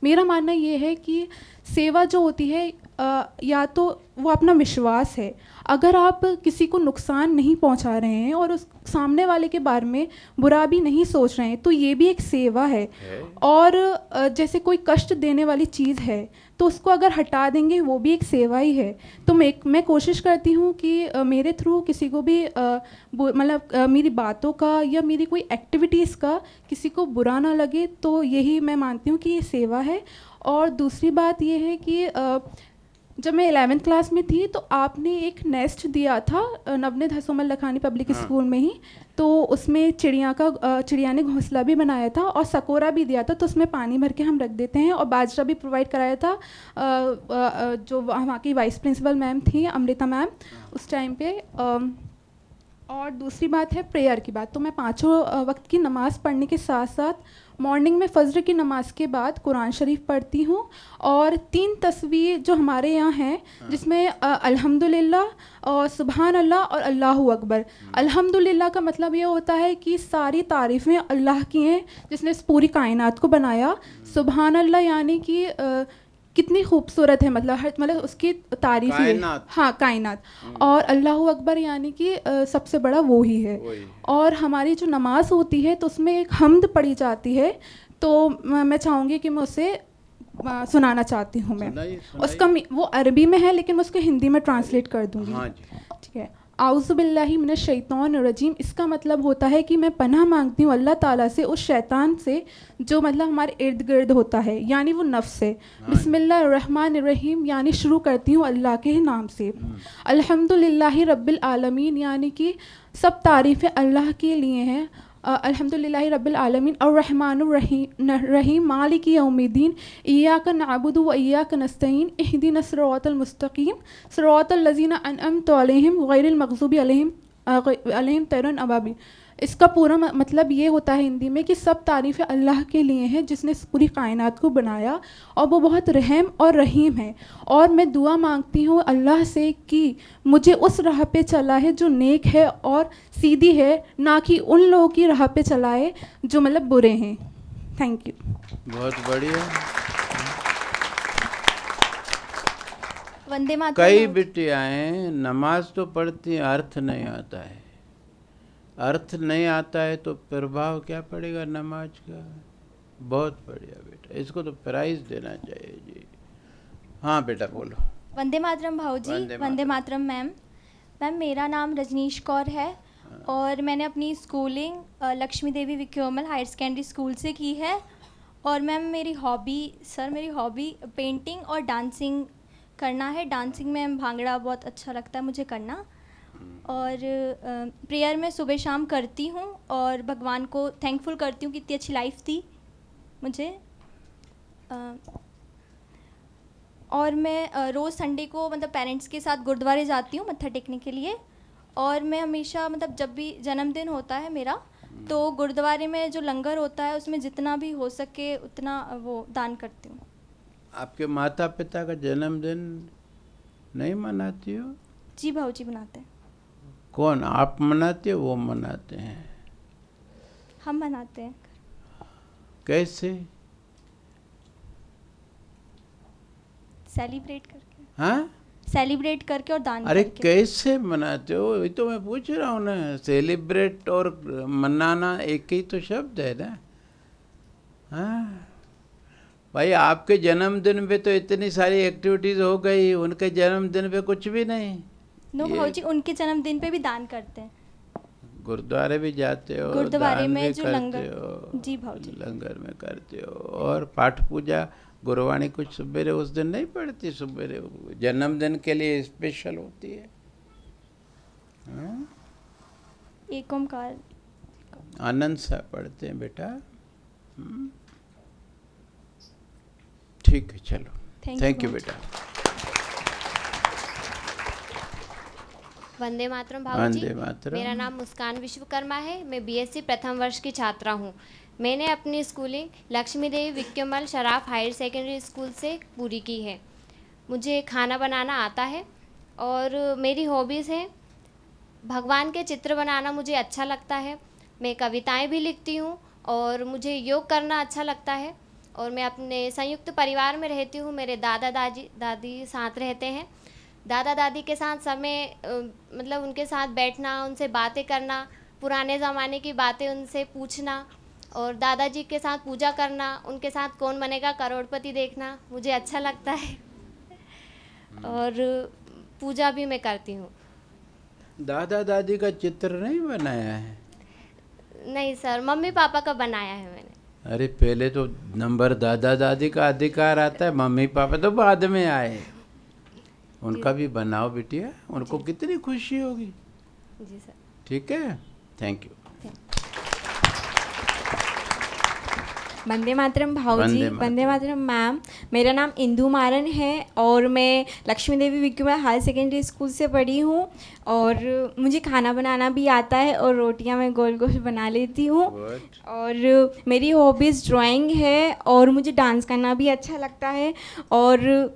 [SPEAKER 10] मेरा मानना ये है कि सेवा जो होती है या तो वो अपना विश्वास है। अगर आप किसी को नुकसान नहीं पहुंचा रहे हैं और उस सामने वाले के बारे में बुरा भी नहीं सोच रहे हैं तो ये भी एक सेवा है। और जैसे कोई कष्ट देने वाली चीज़ है तो उसको अगर हटा देंगे वो भी एक सेवा ही है। तो मैं कोशिश करती हूँ कि मेरे थ्रू किसी को भी मतलब मेरी बातों का या मेरी कोई एक्टिविटीज़ का किसी को बुरा ना लगे, तो यही मैं मानती हूँ कि ये सेवा है। और दूसरी बात ये है कि जब मैं 11th क्लास में थी तो आपने एक नेस्ट दिया था नवनीत हसोमल लखानी पब्लिक स्कूल में ही, तो उसमें चिड़िया ने घोंसला भी बनाया था और सकोरा भी दिया था, तो उसमें पानी भर के हम रख देते हैं। और बाजरा भी प्रोवाइड कराया था जो वहाँ की वाइस प्रिंसिपल मैम थी अमृता मैम उस टाइम पे। और दूसरी बात है प्रेयर की बात। तो मैं 5 वक्त की नमाज़ पढ़ने के साथ साथ मॉर्निंग में फ़ज्र की नमाज़ के बाद कुरान शरीफ पढ़ती हूँ। और 3 तस्वीर जो हमारे यहाँ हैं जिसमें अल्हम्दुलिल्लाह और सुबहान अल्लाह और अल्लाहु अकबर। अल्हम्दुलिल्लाह का मतलब ये होता है कि सारी तारीफ़ें अल्लाह की हैं जिसने इस पूरी कायनात को बनाया। सुबहान अल्लाह यानी कि कितनी खूबसूरत है, मतलब उसकी तारीफ है, हाँ कायनात। और अल्लाहु अकबर यानी कि सबसे बड़ा वो ही है। और हमारी जो नमाज होती है तो उसमें एक हम्द पढ़ी जाती है, तो मैं चाहूँगी कि मैं उसे सुनाना चाहती हूँ। मैं उसका वो अरबी में है लेकिन मैं उसको हिंदी में ट्रांसलेट कर दूँगी। ठीक है। आउज़ु बिल्लाहि मिनश शैतानिर रजीम, इसका मतलब होता है कि मैं पनाह मांगती हूँ अल्लाह ताला से उस शैतान से जो मतलब हमारे इर्द गिर्द होता है, यानी वो नफ्स है। बिस्मिल्लाहिर्रहमानिर्रहीम यानी शुरू करती हूँ अल्लाह के नाम से। अल्हम्दुलिल्लाहि रब्बिल आलमीन यानी कि सब तारीफ़ें अल्लाह के लिए हैं। अल्हम्दुलिल्लाहि रब्बिल आलमीन अर्रहमानिर्रहीम मालिकी यौमिद्दीन इय्याका नअबुदु व इय्याका नस्तईन इहदिनस सिरातल मुस्तकीम सिरातल लज़ीना अनअमता अलैहिम गैरिल मग़ज़ूबि अलैहिम तैरन अबाबी। इसका पूरा मतलब ये होता है हिंदी में कि सब तारीफ़ें अल्लाह के लिए हैं जिसने इस पूरी कायनात को बनाया और वो बहुत रहम और रहीम है। और मैं दुआ मांगती हूँ अल्लाह से कि मुझे उस राह पे चला है जो नेक है और सीधी है, ना कि उन लोगों की राह पे चलाए जो मतलब बुरे हैं। Thank you.
[SPEAKER 2] बहुत बढ़िया।
[SPEAKER 1] वंदे मातरम।
[SPEAKER 2] कई बिटियाएं नमाज तो पढ़ती हैं, अर्थ नहीं आता है। अर्थ नहीं आता है तो प्रभाव क्या पड़ेगा नमाज का। बहुत बढ़िया बेटा, इसको तो प्राइज देना चाहिए जी। हाँ बेटा बोलो।
[SPEAKER 1] वंदे मातरम भाऊजी। वंदे मातरम मैम। मैम मेरा नाम रजनीश कौर है और मैंने अपनी स्कूलिंग लक्ष्मी देवी विक्योमल हायर सेकेंडरी स्कूल से की है। और मैम मेरी हॉबी पेंटिंग और डांसिंग करना है। डांसिंग में भांगड़ा बहुत अच्छा लगता है मुझे करना। और प्रेयर में सुबह शाम करती हूँ और भगवान को थैंकफुल करती हूँ कि इतनी अच्छी लाइफ दी मुझे। और मैं रोज़ संडे को मतलब पेरेंट्स के साथ गुरुद्वारे जाती हूँ मत्था टेकने के लिए। और मैं हमेशा मतलब जब भी जन्मदिन होता है मेरा तो गुरुद्वारे में जो लंगर होता है उसमें जितना भी हो सके उतना वो दान करती हूँ।
[SPEAKER 2] आपके माता पिता का जन्मदिन नहीं मनाती हो?
[SPEAKER 1] जी भाऊजी मनाते हैं।
[SPEAKER 2] कौन, आप मनाते हो वो मनाते हैं?
[SPEAKER 1] हम मनाते हैं।
[SPEAKER 2] कैसे?
[SPEAKER 1] सेलिब्रेट करके।
[SPEAKER 2] हाँ,
[SPEAKER 1] सेलिब्रेट करके और दान
[SPEAKER 2] अरे
[SPEAKER 1] करके।
[SPEAKER 2] कैसे मनाते हो, ये तो मैं पूछ रहा हूँ ना। सेलिब्रेट और मनाना एक ही तो शब्द है ना। हाँ भाई, आपके जन्मदिन पे तो इतनी सारी एक्टिविटीज हो गई, उनके जन्मदिन पे कुछ भी नहीं।
[SPEAKER 1] नो भाऊजी उनके जन्मदिन पे भी दान करते हैं।
[SPEAKER 2] गुरुद्वारे भी जाते हो,
[SPEAKER 1] गुरुद्वारे
[SPEAKER 2] दान
[SPEAKER 1] में
[SPEAKER 2] भी
[SPEAKER 1] जो
[SPEAKER 2] करते
[SPEAKER 1] लंगर।
[SPEAKER 2] हो,
[SPEAKER 1] जी भाऊजी।
[SPEAKER 2] लंगर में करते हो। और पाठ पूजा गुरुवाणी कुछ सवेरे उस दिन नहीं पढ़ती? सवेरे जन्मदिन के लिए स्पेशल होती है। हाँ?
[SPEAKER 1] एक ओमकार
[SPEAKER 2] आनंद सा पढ़ते हैं बेटा। ठीक है, चलो। थैंक यू बेटा।
[SPEAKER 11] वंदे मातरम भाऊजी।
[SPEAKER 2] वंदे मातरम।
[SPEAKER 11] मेरा नाम मुस्कान विश्वकर्मा है। मैं बीएससी प्रथम वर्ष की छात्रा हूँ। मैंने अपनी स्कूलिंग लक्ष्मी देवी विक्योमल शराफ हायर सेकेंडरी स्कूल से पूरी की है। मुझे खाना बनाना आता है और मेरी हॉबीज़ हैं भगवान के चित्र बनाना मुझे अच्छा लगता है। मैं कविताएं भी लिखती हूँ और मुझे योग करना अच्छा लगता है। और मैं अपने संयुक्त परिवार में रहती हूँ। मेरे दादा दादी साथ रहते हैं। दादा दादी के साथ समय मतलब उनके साथ बैठना, उनसे बातें करना, पुराने ज़माने की बातें उनसे पूछना और दादाजी के साथ पूजा करना, उनके साथ कौन बनेगा करोड़पति देखना मुझे अच्छा लगता है। और पूजा भी मैं करती हूँ।
[SPEAKER 2] दादा दादी का चित्र नहीं बनाया है?
[SPEAKER 11] नहीं सर, मम्मी पापा का बनाया है मैंने।
[SPEAKER 2] अरे पहले तो नंबर दादा दादी का अधिकार आता है, मम्मी पापा तो बाद में आए। उनका भी बनाओ बिटिया, उनको कितनी खुशी होगी।
[SPEAKER 11] जी सर।
[SPEAKER 2] ठीक है, थैंक यू।
[SPEAKER 5] वंदे मातरम भाऊजी। वंदे मातरम मैम। मेरा नाम इंदु मारन है और मैं लक्ष्मी देवी विक्योमल हायर सेकेंडरी स्कूल से पढ़ी हूँ। और मुझे खाना बनाना भी आता है और रोटियां मैं गोल गोल बना लेती हूँ। और मेरी हॉबीज़ ड्राइंग है और मुझे डांस करना भी अच्छा लगता है। और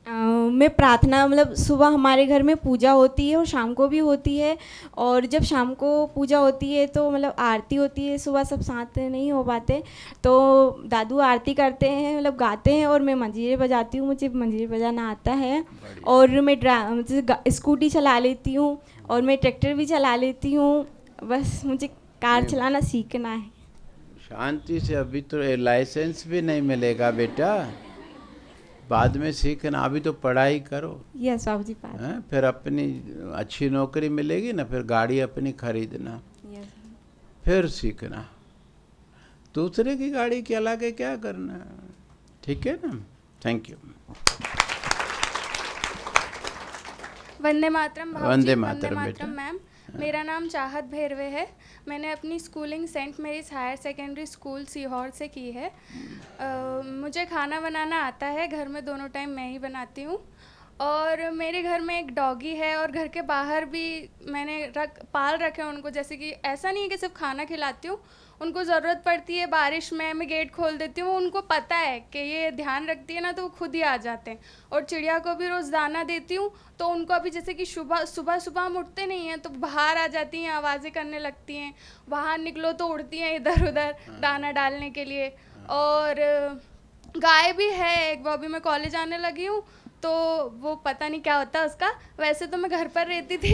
[SPEAKER 5] मैं प्रार्थना मतलब सुबह हमारे घर में पूजा होती है और शाम को भी होती है। और जब शाम को पूजा होती है तो मतलब आरती होती है, सुबह सब साथ नहीं हो पाते तो दादू आरती करते हैं, मतलब गाते हैं और मैं मंजीरे बजाती हूँ। मुझे मंजीरे बजाना आता है। और मैं स्कूटी चला लेती हूँ और मैं ट्रैक्टर भी चला लेती हूँ। बस मुझे कार चलाना सीखना है।
[SPEAKER 2] शांति से, अभी तो लाइसेंस भी नहीं मिलेगा बेटा, बाद में सीखना। अभी तो पढ़ाई करो।
[SPEAKER 5] यस बाबू जी।
[SPEAKER 2] फिर अपनी अच्छी नौकरी मिलेगी ना, फिर गाड़ी अपनी खरीदना, फिर सीखना। दूसरे की गाड़ी के अलावा क्या करना, ठीक है ना। Thank you.
[SPEAKER 7] वंदे मातरम भाऊजी।
[SPEAKER 2] वंदे मातरम बेटा।
[SPEAKER 7] मैम। मेरा नाम चाहत भैरवे है। मैंने अपनी schooling Saint Mary's Higher Secondary School Sehore से की है। मुझे खाना बनाना आता है, घर में दोनों टाइम मैं ही बनाती हूँ। और मेरे घर में एक डॉगी है और घर के बाहर भी मैंने पाल रखे हैं उनको। जैसे कि ऐसा नहीं है कि सिर्फ खाना खिलाती हूँ, उनको ज़रूरत पड़ती है बारिश में, मैं गेट खोल देती हूँ, उनको पता है कि ये ध्यान रखती है ना, तो वो खुद ही आ जाते हैं। और चिड़िया को भी रोज़ दाना देती हूँ, तो उनको अभी जैसे कि सुबह हम उठते नहीं हैं तो बाहर आ जाती हैं, आवाज़ें करने लगती हैं, बाहर निकलो तो उड़ती हैं इधर उधर दाना डालने के लिए। और गाय भी है एक, वो अभी मैं कॉलेज आने लगी हूँ तो वो पता नहीं क्या होता है उसका। वैसे तो मैं घर पर रहती थी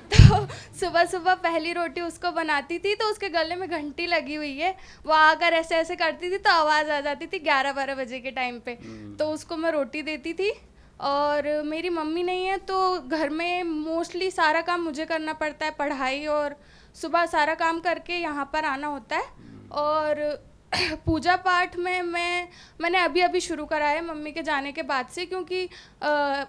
[SPEAKER 7] तो सुबह सुबह पहली रोटी उसको बनाती थी, तो उसके गले में घंटी लगी हुई है, वो आकर ऐसे ऐसे करती थी तो आवाज़ आ जाती थी 11-12 बजे के टाइम पे, तो उसको मैं रोटी देती थी। और मेरी मम्मी नहीं है तो घर में मोस्टली सारा काम मुझे करना पड़ता है, पढ़ाई और सुबह सारा काम करके यहाँ पर आना होता है। और पूजा पाठ में मैंने अभी शुरू करा है मम्मी के जाने के बाद से, क्योंकि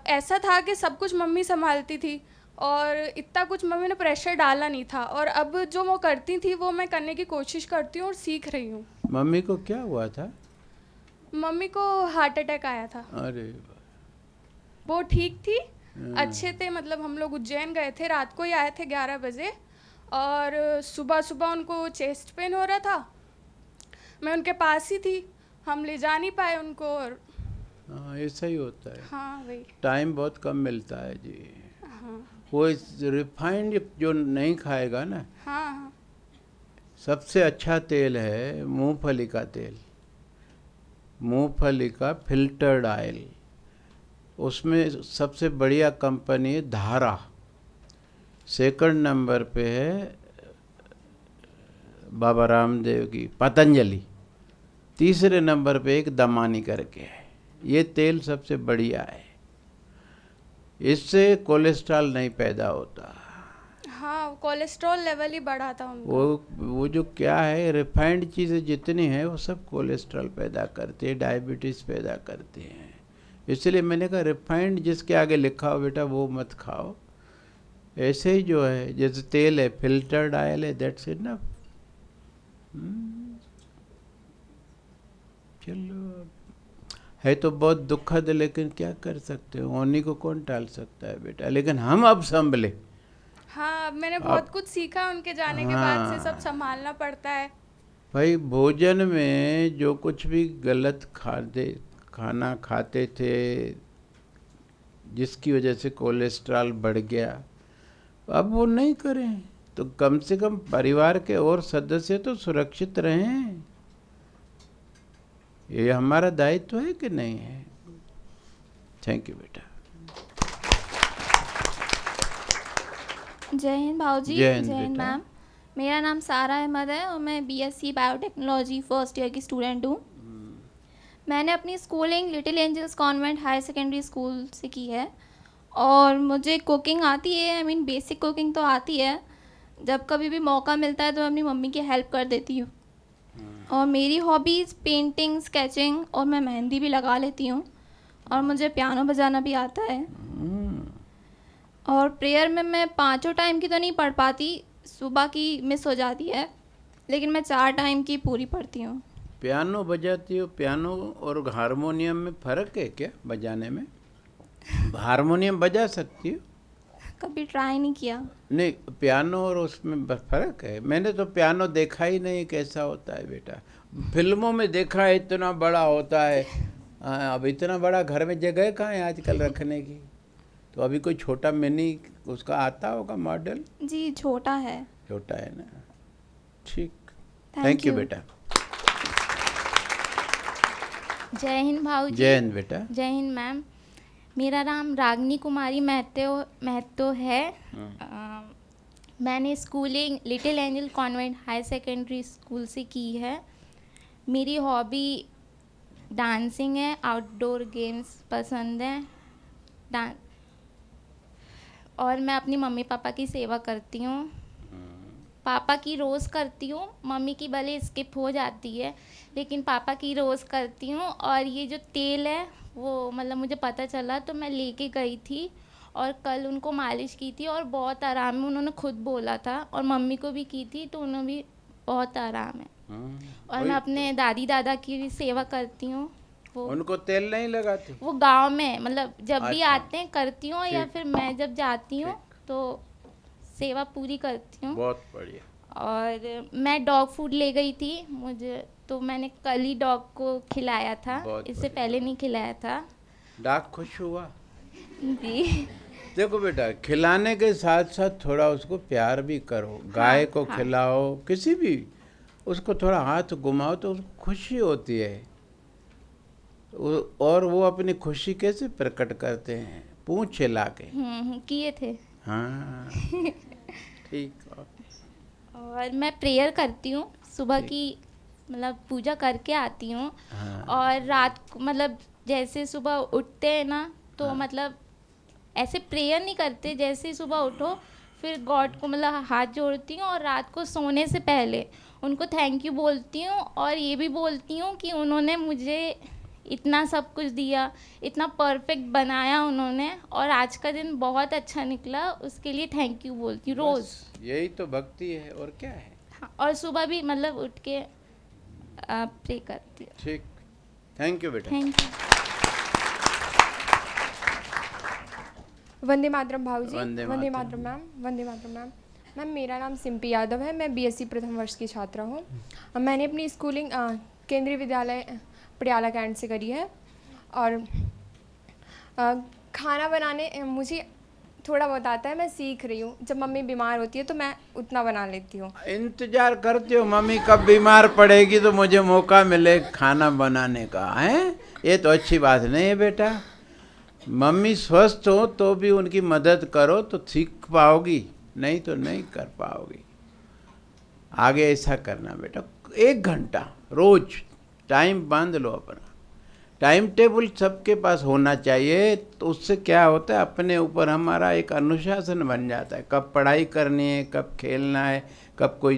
[SPEAKER 7] ऐसा था कि सब कुछ मम्मी संभालती थी और इतना कुछ मम्मी ने प्रेशर डाला नहीं था, और अब जो वो करती थी वो मैं करने की कोशिश करती हूँ और सीख रही हूँ।
[SPEAKER 2] मम्मी को क्या हुआ था?
[SPEAKER 7] मम्मी को हार्ट अटैक आया था।
[SPEAKER 2] अरे
[SPEAKER 7] वो ठीक थी, अच्छे थे, मतलब हम लोग उज्जैन गए थे, रात को ही आए थे 11 बजे, और सुबह सुबह उनको चेस्ट पेन हो रहा था, मैं उनके पास ही थी, हम ले जा नहीं पाए उनको। और
[SPEAKER 2] हाँ, ऐसा ही होता है।
[SPEAKER 7] हाँ वही,
[SPEAKER 2] टाइम बहुत कम मिलता है जी।
[SPEAKER 7] हाँ
[SPEAKER 2] वो रिफाइंड जो नहीं खाएगा ना,
[SPEAKER 7] हाँ
[SPEAKER 2] सबसे अच्छा तेल है मूंगफली का तेल, मूंगफली का फिल्टर्ड ऑयल। उसमें सबसे बढ़िया कंपनी है धारा, सेकंड नंबर पे है बाबा रामदेव की पतंजलि, तीसरे नंबर पे एक दमानी करके है। ये तेल सबसे बढ़िया है, इससे कोलेस्ट्रॉल नहीं पैदा होता।
[SPEAKER 7] हाँ, कोलेस्ट्रॉल लेवल ही बढ़ा था उनका।
[SPEAKER 2] वो जो क्या है, रिफाइंड चीज़ें जितनी हैं वो सब कोलेस्ट्रॉल पैदा करती है, डायबिटीज़ पैदा करती हैं। इसलिए मैंने कहा रिफाइंड जिसके आगे लिखा हो बेटा वो मत खाओ। ऐसे ही जो है जैसे तेल है, फिल्टर्ड ऑयल है, दैट्स इनफ। चलो, है तो बहुत दुखद, लेकिन क्या कर सकते हो, होने को कौन टाल सकता है बेटा। लेकिन हम अब संभले।
[SPEAKER 7] हाँ, मैंने बहुत कुछ सीखा उनके जाने के बाद से, सब संभालना पड़ता है
[SPEAKER 2] भाई। भोजन में जो कुछ भी गलत खाना खाते थे जिसकी वजह से कोलेस्ट्रॉल बढ़ गया, अब वो नहीं करें, तो कम से कम परिवार के और सदस्य तो सुरक्षित रहें। ये हमारा दायित्व है कि नहीं है? थैंक यू बेटा।
[SPEAKER 12] जय हिंद भाऊजी।
[SPEAKER 2] जय हिंद
[SPEAKER 12] मैम। मेरा नाम सारा अहमद है और मैं बीएससी बायोटेक्नोलॉजी फर्स्ट ईयर की स्टूडेंट हूँ। मैंने अपनी schooling Little Angels Convent Higher Secondary School से की है और मुझे कुकिंग आती है। आई मीन बेसिक कुकिंग तो आती है, जब कभी भी मौका मिलता है तो मैं अपनी मम्मी की हेल्प कर देती हूँ। और मेरी हॉबीज़ पेंटिंग, स्केचिंग और मैं मेहंदी भी लगा लेती हूँ और मुझे पियानो बजाना भी आता है। और प्रेयर में मैं 5 टाइम की तो नहीं पढ़ पाती, सुबह की मिस हो जाती है, लेकिन मैं 4 टाइम की पूरी पढ़ती हूँ।
[SPEAKER 2] पियानो बजाती हो? पियानो और हारमोनियम में फ़र्क है क्या बजाने में? हारमोनियम बजा सकती हो?
[SPEAKER 12] कभी ट्राई नहीं किया।
[SPEAKER 2] नहीं, पियानो और उसमें फ़र्क है। मैंने तो पियानो देखा ही नहीं कैसा होता है बेटा। फिल्मों में देखा है इतना बड़ा होता है, अब इतना बड़ा घर में जगह कहाँ है आजकल रखने की। तो अभी कोई छोटा मिनी उसका आता होगा मॉडल?
[SPEAKER 12] जी छोटा है।
[SPEAKER 2] छोटा है ना, ठीक। थैंक यू बेटा।
[SPEAKER 12] जय हिंद भाऊजी।
[SPEAKER 2] जय हिंद बेटा।
[SPEAKER 12] जय हिंद मैम। मेरा नाम रागनी कुमारी महतो है। मैंने schooling Little Angel Convent Higher Secondary School से की है। मेरी हॉबी डांसिंग है, आउटडोर गेम्स पसंद है, और मैं अपनी मम्मी पापा की सेवा करती हूँ। पापा की रोज़ करती हूँ, मम्मी की भले स्किप हो जाती है, लेकिन पापा की रोज़ करती हूँ। और ये जो तेल है वो मतलब मुझे पता चला तो मैं लेके गई थी और कल उनको मालिश की थी और बहुत आराम है, उन्होंने खुद बोला था। और मम्मी को भी की थी तो उन्हें भी बहुत आराम है। और मैं अपने दादी दादा की भी सेवा करती हूँ।
[SPEAKER 2] उनको तेल नहीं लगाती?
[SPEAKER 12] वो गांव में मतलब जब भी
[SPEAKER 2] अच्छा।
[SPEAKER 12] आते हैं करती हूँ, या फिर मैं जब जाती हूँ तो सेवा पूरी करती हूँ।
[SPEAKER 2] बहुत बढ़िया।
[SPEAKER 12] और मैं डॉग फूड ले गई थी, मुझे तो मैंने कल ही डॉग को खिलाया था, इससे पहले नहीं खिलाया था।
[SPEAKER 2] डॉग खुश हुआ?
[SPEAKER 12] जी।
[SPEAKER 2] देखो बेटा, खिलाने के साथ साथ थोड़ा उसको प्यार भी करो। गाय को खिलाओ, किसी भी, उसको थोड़ा हाथ घुमाओ तो उसको खुशी होती है। और वो अपनी खुशी कैसे प्रकट करते हैं? पूंछ हिला के।
[SPEAKER 12] किए थे।
[SPEAKER 2] हाँ ठीक।
[SPEAKER 12] और मैं प्रेयर करती हूँ सुबह की, मतलब पूजा करके आती हूँ। और रात को मतलब जैसे सुबह उठते हैं ना तो मतलब ऐसे प्रेयर नहीं करते, जैसे सुबह उठो फिर गॉड को मतलब हाथ जोड़ती हूँ और रात को सोने से पहले उनको थैंक यू बोलती हूँ और ये भी बोलती हूँ कि उन्होंने मुझे इतना सब कुछ दिया, इतना परफेक्ट बनाया उन्होंने, और आज का दिन बहुत अच्छा निकला, उसके लिए थैंक यू बोलती हूँ रोज़।
[SPEAKER 2] यही तो भक्ति है, और क्या है।
[SPEAKER 12] हाँ, और सुबह भी मतलब उठ के प्रे करती हूँ।
[SPEAKER 2] ठीक, थैंक यू बेटा।
[SPEAKER 12] Thank you.
[SPEAKER 13] वंदे मातरम भाऊजी।
[SPEAKER 2] वंदे
[SPEAKER 13] मातरम मैम। वंदे मातरम मैम। मैम मेरा नाम सिंपी यादव है, मैं बीएससी प्रथम वर्ष की छात्रा हूँ। मैंने अपनी स्कूलिंग केंद्रीय विद्यालय पटियाला कैंट से करी है। और खाना बनाने मुझे थोड़ा बहुत आता है, मैं सीख रही हूँ। जब मम्मी बीमार होती है तो मैं उतना बना लेती हूँ।
[SPEAKER 2] इंतजार करते हो मम्मी कब बीमार पड़ेगी तो मुझे मौका मिले खाना बनाने का, है? ये तो अच्छी बात नहीं है बेटा। मम्मी स्वस्थ हो तो भी उनकी मदद करो तो सीख पाओगी, नहीं तो नहीं कर पाओगी। आगे ऐसा करना बेटा, 1 घंटा रोज टाइम बांध लो अपना। टाइम टेबल सबके पास होना चाहिए, तो उससे क्या होता है, अपने ऊपर हमारा एक अनुशासन बन जाता है। कब पढ़ाई करनी है, कब खेलना है, कब कोई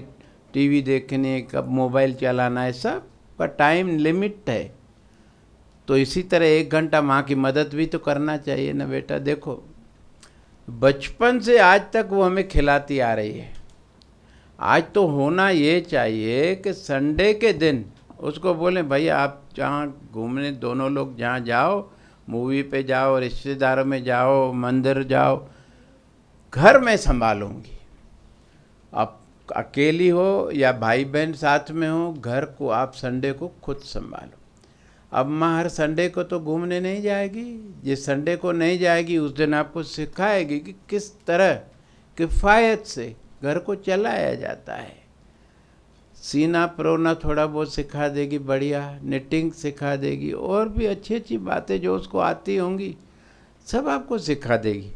[SPEAKER 2] टीवी देखनी है, कब मोबाइल चलाना है, सब का टाइम लिमिट है। तो इसी तरह 1 घंटा माँ की मदद भी तो करना चाहिए ना बेटा। देखो बचपन से आज तक वो हमें खिलाती आ रही है। आज तो होना ये चाहिए कि संडे के दिन उसको बोलें भाई आप जहाँ घूमने दोनों लोग जहाँ जाओ, मूवी पे जाओ, रिश्तेदारों में जाओ, मंदिर जाओ, घर में संभालूंगी। आप अकेली हो या भाई बहन साथ में हो, घर को आप संडे को खुद संभालो। अब माँ हर संडे को तो घूमने नहीं जाएगी। जिस संडे को नहीं जाएगी उस दिन आपको सिखाएगी कि किस तरह किफ़ायत से घर को चलाया जाता है। सीना परोना थोड़ा बहुत सिखा देगी, बढ़िया निटिंग सिखा देगी, और भी अच्छी अच्छी बातें जो उसको आती होंगी सब आपको सिखा देगी,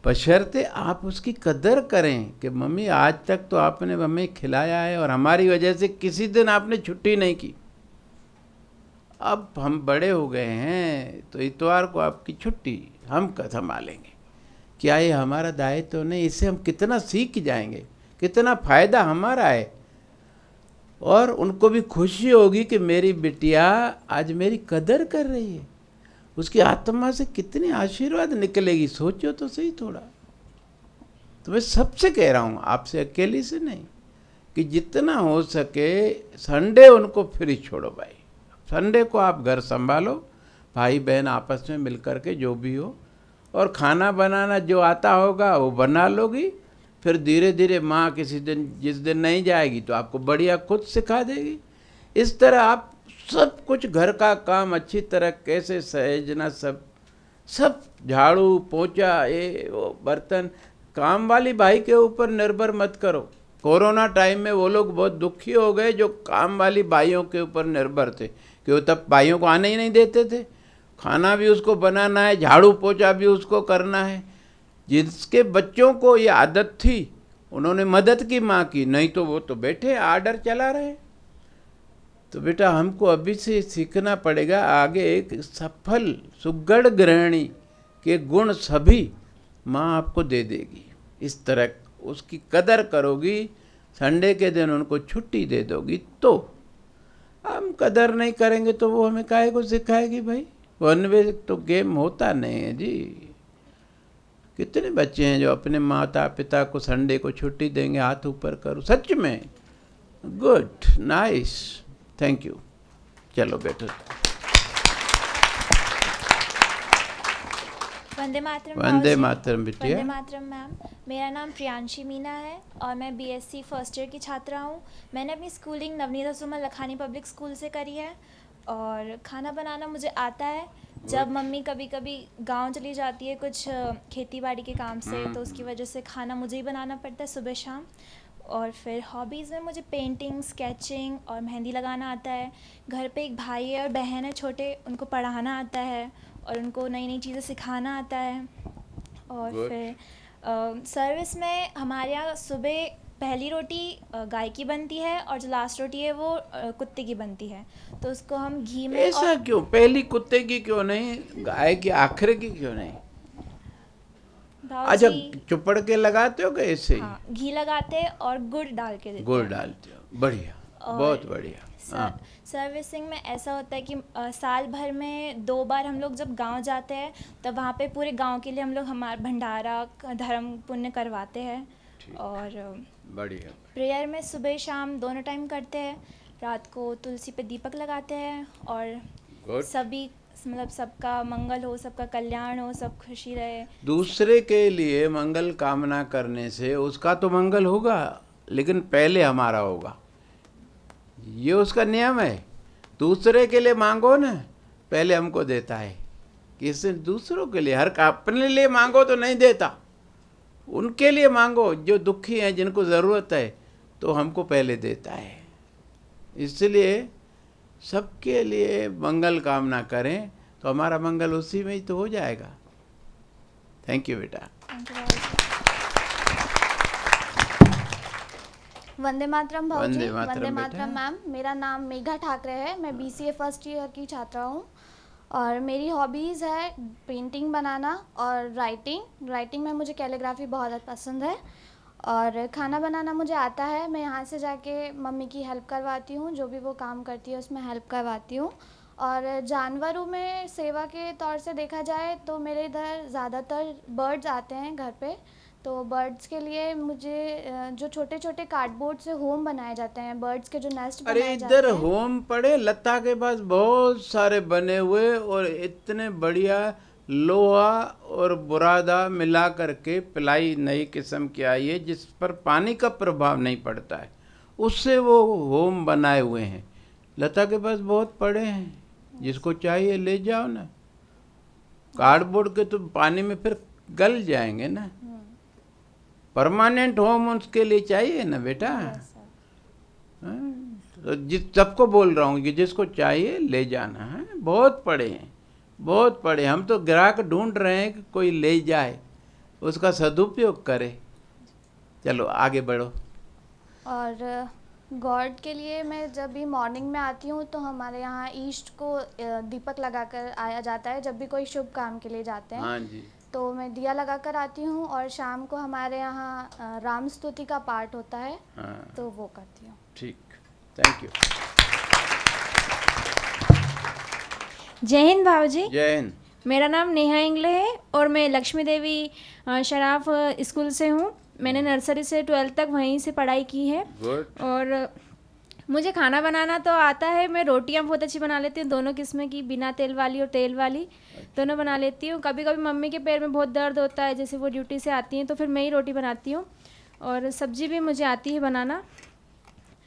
[SPEAKER 2] बशर्ते आप उसकी कदर करें कि मम्मी आज तक तो आपने हमें खिलाया है और हमारी वजह से किसी दिन आपने छुट्टी नहीं की। अब हम बड़े हो गए हैं तो इतवार को आपकी छुट्टी हम संभालेंगे। क्या ये हमारा दायित्व तो नहीं? इससे हम कितना सीख जाएंगे, कितना फ़ायदा हमारा है। और उनको भी खुशी होगी कि मेरी बिटिया आज मेरी कदर कर रही है, उसकी आत्मा से कितनी आशीर्वाद निकलेगी। सोचो तो सही थोड़ा। तो मैं सबसे कह रहा हूँ, आपसे अकेली से नहीं, कि जितना हो सके संडे उनको फ्री छोड़ो भाई। संडे को आप घर संभालो, भाई बहन आपस में मिल कर के जो भी हो, और खाना बनाना जो आता होगा वो बना लोगी। फिर धीरे धीरे माँ किसी दिन जिस दिन नहीं जाएगी तो आपको बढ़िया खुद सिखा देगी। इस तरह आप सब कुछ घर का काम अच्छी तरह कैसे सहेजना, सब झाड़ू पोंछा, ये वो बर्तन, काम वाली भाई के ऊपर निर्भर मत करो। कोरोना टाइम में वो लोग बहुत दुखी हो गए जो काम वाली भाइयों के ऊपर निर्भर थे, कि वो तब भाइयों को आने ही नहीं देते थे। खाना भी उसको बनाना है, झाड़ू पोंछा भी उसको करना है। जिसके बच्चों को ये आदत थी उन्होंने मदद की माँ की, नहीं तो वो तो बैठे आर्डर चला रहे। तो बेटा हमको अभी से सीखना पड़ेगा। आगे एक सफल सुगढ़ गृहिणी के गुण सभी माँ आपको दे देगी। इस तरह उसकी कदर करोगी, संडे के दिन उनको छुट्टी दे दोगी। तो हम कदर नहीं करेंगे तो वो हमें काहे को सिखाएगी भाई। वन वे तो गेम होता नहीं है जी। कितने बच्चे हैं जो अपने माता पिता को संडे को छुट्टी देंगे? हाथ ऊपर करो। सच में गुड, नाइस, थैंक यू। चलो बैठो।
[SPEAKER 1] वंदे मातरम
[SPEAKER 2] वंदे
[SPEAKER 1] भाऊजी।
[SPEAKER 2] मातरम बिटिया।
[SPEAKER 1] वंदे मातरम मैम। मेरा नाम प्रियांशी मीना है और मैं बीएससी फर्स्ट ईयर की छात्रा हूँ। मैंने अपनी स्कूलिंग नवनीत सुमन लखानी पब्लिक स्कूल से करी है और खाना बनाना मुझे आता है। जब मम्मी कभी कभी गांव चली जाती है कुछ खेती बाड़ी के काम से, तो उसकी वजह से खाना मुझे ही बनाना पड़ता है सुबह शाम। और फिर हॉबीज़ में मुझे पेंटिंग, स्केचिंग और मेहंदी लगाना आता है। घर पे एक भाई है और बहन है छोटे, उनको पढ़ाना आता है और उनको नई नई चीज़ें सिखाना आता है। और फिर सर्विस में हमारे यहाँ सुबह पहली रोटी गाय की बनती है और जो लास्ट रोटी है वो कुत्ते की बनती है, तो उसको हम घी में
[SPEAKER 2] ऐसा क्यों? पहली कुत्ते की क्यों नहीं, गाय की आखिर की क्यों नहीं? अच्छा, चुपड़ के लगाते हो कैसे?
[SPEAKER 1] हाँ, घी लगाते हैं और गुड़ डाल के देते
[SPEAKER 2] गुड़
[SPEAKER 1] हैं।
[SPEAKER 2] डालते हो, बढ़िया, बहुत बढ़िया। हाँ।
[SPEAKER 1] सर्विसिंग में ऐसा होता है कि साल भर में 2 बार हम लोग जब गांव जाते हैं तब वहाँ पे पूरे गांव के लिए हम लोग हमारा भंडारा धर्म पुण्य करवाते हैं। और
[SPEAKER 2] बढ़िया।
[SPEAKER 1] प्रेयर में सुबह शाम दोनों टाइम करते हैं। रात को तुलसी पे दीपक लगाते हैं और सभी मतलब सबका मंगल हो, सबका कल्याण हो, सब खुशी रहे।
[SPEAKER 2] दूसरे के लिए मंगल कामना करने से उसका तो मंगल होगा, लेकिन पहले हमारा होगा, ये उसका नियम है। दूसरे के लिए मांगो ना, पहले हमको देता है। किसी दूसरों के लिए, हर अपने लिए मांगो तो नहीं देता, उनके लिए मांगो जो दुखी हैं, जिनको ज़रूरत है, तो हमको पहले देता है। इसलिए सबके लिए मंगल कामना करें तो हमारा मंगल उसी में ही तो हो जाएगा। थैंक यू बेटा।
[SPEAKER 1] वंदे मातरम भाऊजी।
[SPEAKER 2] वंदे मातरम
[SPEAKER 1] वंदे
[SPEAKER 2] बेटा।
[SPEAKER 1] मातरम मैम। मेरा नाम मेघा ठाकरे है। मैं बीसीए फर्स्ट ईयर की छात्रा हूँ और मेरी हॉबीज़ है पेंटिंग बनाना और राइटिंग में मुझे कैलीग्राफी बहुत पसंद है। और खाना बनाना मुझे आता है। मैं यहाँ से जाके मम्मी की हेल्प करवाती हूँ, जो भी वो काम करती है उसमें हेल्प करवाती हूँ। और जानवरों में सेवा के तौर से देखा जाए तो मेरे इधर ज़्यादातर बर्ड्स आते हैं घर पे, तो बर्ड्स के लिए मुझे जो छोटे छोटे कार्डबोर्ड से होम बनाए जाते हैं, बर्ड्स के जो नेस्ट
[SPEAKER 2] अरे
[SPEAKER 1] बनाए जाते
[SPEAKER 2] इधर
[SPEAKER 1] हैं।
[SPEAKER 2] होम पड़े लता के पास बहुत सारे बने हुए और इतने बढ़िया लोहा और बुरादा मिला करके प्लाई नई किस्म की आई है जिस पर पानी का प्रभाव नहीं पड़ता है, उससे वो होम बनाए हुए हैं। लता के पास बहुत पड़े हैं, जिसको चाहिए ले जाओ ना। कार्डबोर्ड के तो पानी में फिर गल जाएंगे ना। परमानेंट होम उसके लिए चाहिए ना बेटा। तो जिस सबको बोल रहा हूँ कि जिसको चाहिए ले जाना है। बहुत पड़े हैं, बहुत पड़े। हम तो ग्राहक ढूंढ रहे हैं कि कोई ले जाए, उसका सदुपयोग करे। चलो आगे बढ़ो।
[SPEAKER 1] और गॉड के लिए मैं जब भी मॉर्निंग में आती हूँ तो हमारे यहाँ ईस्ट को दीपक लगाकर आया जाता है जब भी कोई शुभ काम के लिए जाते हैं।
[SPEAKER 2] हाँ जी।
[SPEAKER 1] तो मैं दिया लगाकर आती हूँ और शाम को हमारे यहाँ राम स्तुति का पाठ होता है।
[SPEAKER 2] हाँ।
[SPEAKER 1] तो वो करती हूँ।
[SPEAKER 2] ठीक, थैंक यू।
[SPEAKER 14] जय हिंद भाऊजी।
[SPEAKER 2] जय हिंद।
[SPEAKER 14] मेरा नाम नेहा इंगले है और मैं लक्ष्मी देवी शराफ स्कूल से हूँ। मैंने नर्सरी से 12th तक वहीं से पढ़ाई की है।
[SPEAKER 2] गुड।
[SPEAKER 14] और मुझे खाना बनाना तो आता है। मैं रोटियां बहुत अच्छी बना लेती हूँ, दोनों किस्म की, बिना तेल वाली और तेल वाली, दोनों बना लेती हूँ। कभी कभी मम्मी के पैर में बहुत दर्द होता है, जैसे वो ड्यूटी से आती हैं तो फिर मैं ही रोटी बनाती हूँ। और सब्जी भी मुझे आती है बनाना।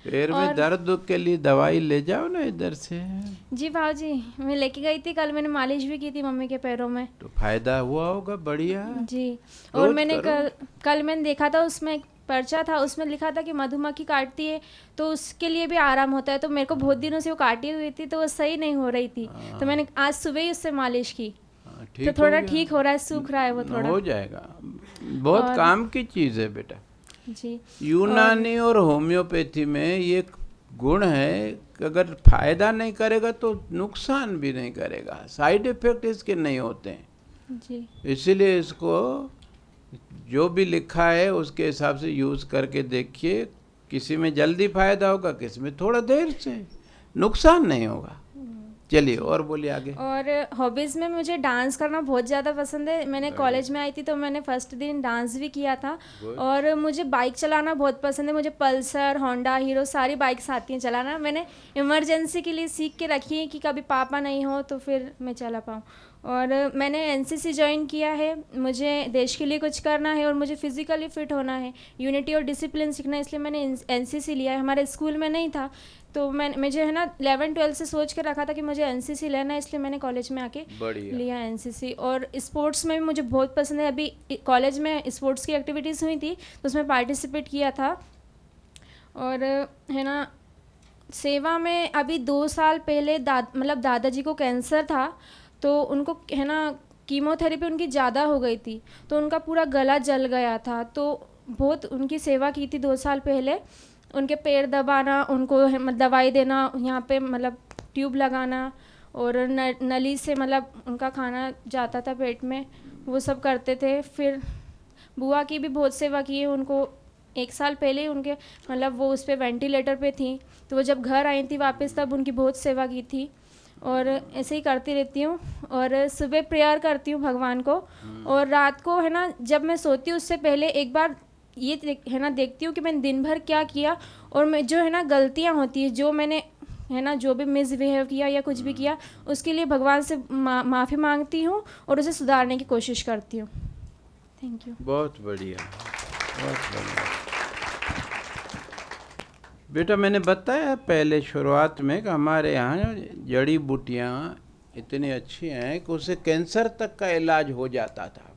[SPEAKER 2] पैर में दर्द के लिए दवाई ले जाओ ना इधर से।
[SPEAKER 14] जी भाऊजी, मैं लेके गई थी, कल मैंने मालिश भी की थी मम्मी के पैरों में,
[SPEAKER 2] तो फायदा हुआ होगा। बढ़िया
[SPEAKER 14] जी। और मैंने कल मैंने देखा था उसमें एक पर्चा था, उसमें लिखा था कि मधुमक्खी काटती है तो उसके लिए भी आराम होता है। तो मेरे को बहुत दिनों से वो काटी हुई थी तो वो सही नहीं हो रही थी, तो मैंने आज सुबह ही उससे मालिश की, तो थोड़ा ठीक हो रहा है, सूख रहा है वो थोड़ा।
[SPEAKER 2] हो जाएगा। बहुत काम की चीज़ है बेटा
[SPEAKER 14] जी।
[SPEAKER 2] यूनानी और होम्योपैथी में ये गुण है कि अगर फायदा नहीं करेगा तो नुकसान भी नहीं करेगा, साइड इफेक्ट इसके नहीं होते हैं
[SPEAKER 14] जी।
[SPEAKER 2] इसीलिए इसको जो भी लिखा है उसके हिसाब से यूज़ करके देखिए। किसी में जल्दी फायदा होगा, किसी में थोड़ा देर से, नुकसान नहीं होगा। चलिए और बोलिए आगे।
[SPEAKER 14] और हॉबीज़ में मुझे डांस करना बहुत ज़्यादा पसंद है। मैंने कॉलेज में आई थी तो मैंने फर्स्ट दिन डांस भी किया था। और मुझे बाइक चलाना बहुत पसंद है। मुझे पल्सर, होंडा, हीरो सारी बाइक्स आती हैं चलाना। मैंने इमरजेंसी के लिए सीख के रखी है कि कभी पापा नहीं हो तो फिर मैं चला पाऊँ। और मैंने एनसीसी ज्वाइन किया है। मुझे देश के लिए कुछ करना है और मुझे फिज़िकली फ़िट होना है, यूनिटी और डिसिप्लिन सीखना है, इसलिए मैंने एनसीसी लिया है। हमारे स्कूल में नहीं था, तो मुझे है ना 11-12 से सोच कर रखा था कि मुझे एनसीसी लेना है, इसलिए मैंने कॉलेज में आके लिया एनसीसी। और स्पोर्ट्स में भी मुझे बहुत पसंद है। अभी कॉलेज में स्पोर्ट्स की एक्टिविटीज़ हुई थी तो उसमें पार्टिसिपेट किया था। और है ना सेवा में अभी 2 साल पहले दादाजी को कैंसर था, तो उनको है ना कीमोथेरेपी उनकी ज़्यादा हो गई थी, तो उनका पूरा गला जल गया था। तो बहुत उनकी सेवा की थी 2 साल पहले। उनके पैर दबाना, उनको दवाई देना, यहाँ पे मतलब ट्यूब लगाना, और नली से मतलब उनका खाना जाता था पेट में, वो सब करते थे। फिर बुआ की भी बहुत सेवा की है। उनको 1 साल पहले ही उनके मतलब वो उस पर वेंटिलेटर पे थी, तो वो जब घर आई थी वापस तब उनकी बहुत सेवा की थी। और ऐसे ही करती रहती हूँ। और सुबह प्रेयर करती हूँ भगवान को, और रात को है ना जब मैं सोती हूँ उससे पहले एक बार ये है ना देखती हूँ कि मैंने दिन भर क्या किया, और मैं जो है ना गलतियाँ होती है, जो मैंने है ना जो भी मिसबिहेव किया या कुछ भी किया, उसके लिए भगवान से माफ़ी मांगती हूँ और उसे सुधारने की कोशिश करती हूँ। Thank you.
[SPEAKER 2] बहुत बढ़िया, बहुत बढ़िया। बेटा, मैंने बताया पहले शुरुआत में कि हमारे यहाँ जड़ी बूटियाँ इतनी अच्छी हैं कि उससे कैंसर तक का इलाज हो जाता था।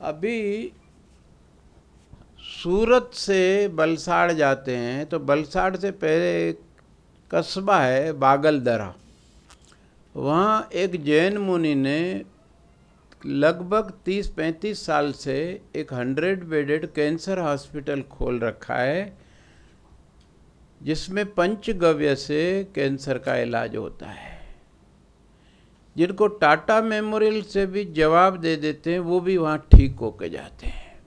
[SPEAKER 2] अभी सूरत से बलसाड़ जाते हैं तो बलसाड़ से पहले एक कस्बा है बागलदरा, वहाँ एक जैन मुनि ने लगभग 30-35 साल से एक 100 बेडेड कैंसर हॉस्पिटल खोल रखा है, जिसमें पंचगव्य से कैंसर का इलाज होता है। जिनको टाटा मेमोरियल से भी जवाब दे देते हैं वो भी वहाँ ठीक होके जाते हैं।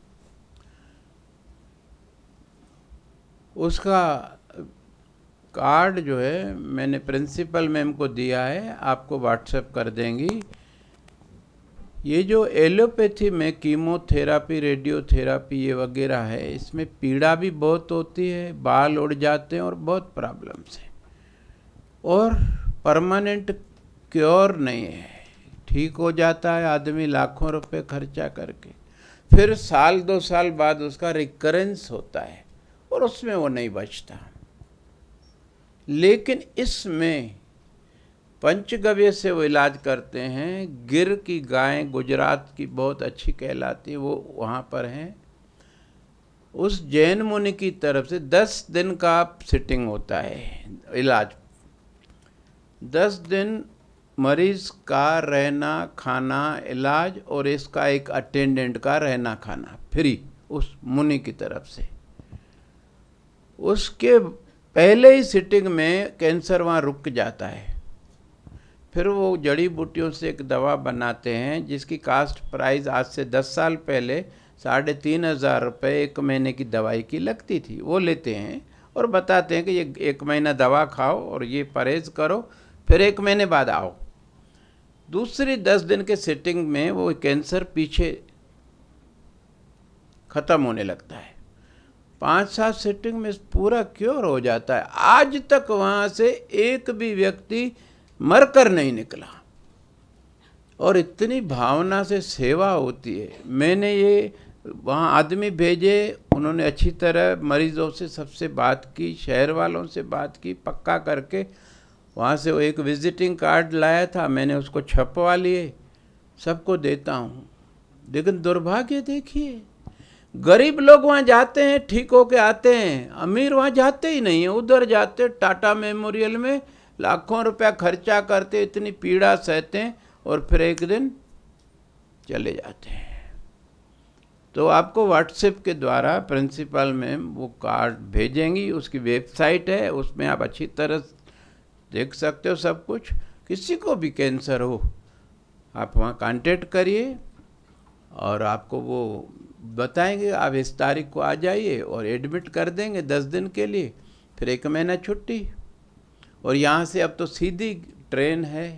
[SPEAKER 2] उसका कार्ड जो है मैंने प्रिंसिपल मैम को दिया है, आपको व्हाट्सएप कर देंगी। ये जो एलोपैथी में कीमोथेरापी, रेडियोथेरापी ये वगैरह है, इसमें पीड़ा भी बहुत होती है, बाल उड़ जाते हैं और बहुत प्रॉब्लम्स है, और परमानेंट क्योर नहीं है। ठीक हो जाता है आदमी लाखों रुपए खर्चा करके, फिर 1-2 साल बाद उसका रिकरेंस होता है और उसमें वो नहीं बचता। लेकिन इसमें पंचगव्य से वो इलाज करते हैं। गिर की गाय गुजरात की बहुत अच्छी कहलाती है, वो वहाँ पर हैं। उस जैन मुनि की तरफ से 10 दिन का सिटिंग होता है इलाज। 10 दिन मरीज का रहना खाना इलाज, और इसका एक अटेंडेंट का रहना खाना फ्री उस मुनि की तरफ से। उसके पहले ही सिटिंग में कैंसर वहाँ रुक जाता है। फिर वो जड़ी बूटियों से एक दवा बनाते हैं जिसकी कास्ट प्राइस आज से 10 साल पहले 3,500 रुपये 1 महीने की दवाई की लगती थी। वो लेते हैं और बताते हैं कि ये 1 महीना दवा खाओ और ये परहेज़ करो, फिर 1 महीने बाद आओ। दूसरी 10 दिन के सिटिंग में वो कैंसर पीछे ख़त्म होने लगता है। 5-7 सिटिंग में पूरा क्योर हो जाता है। आज तक वहाँ से एक भी व्यक्ति मरकर नहीं निकला, और इतनी भावना से सेवा होती है। मैंने ये वहाँ आदमी भेजे, उन्होंने अच्छी तरह मरीजों से सबसे बात की, शहर वालों से बात की, पक्का करके वहाँ से वो एक विजिटिंग कार्ड लाया था, मैंने उसको छपवा लिए, सबको देता हूँ। लेकिन दुर्भाग्य देखिए, गरीब लोग वहाँ जाते हैं, ठीक होके आते हैं, अमीर वहाँ जाते ही नहीं है। उधर जाते टाटा मेमोरियल में लाखों रुपया खर्चा करते, इतनी पीड़ा सहते हैं और फिर एक दिन चले जाते हैं। तो आपको व्हाट्सएप के द्वारा प्रिंसिपल मैम वो कार्ड भेजेंगी, उसकी वेबसाइट है, उसमें आप अच्छी तरह देख सकते हो सब कुछ। किसी को भी कैंसर हो आप वहाँ कांटेक्ट करिए और आपको वो बताएंगे, आप इस तारीख को आ जाइए और एडमिट कर देंगे 10 दिन के लिए, फिर 1 महीना छुट्टी। और यहाँ से अब तो सीधी ट्रेन है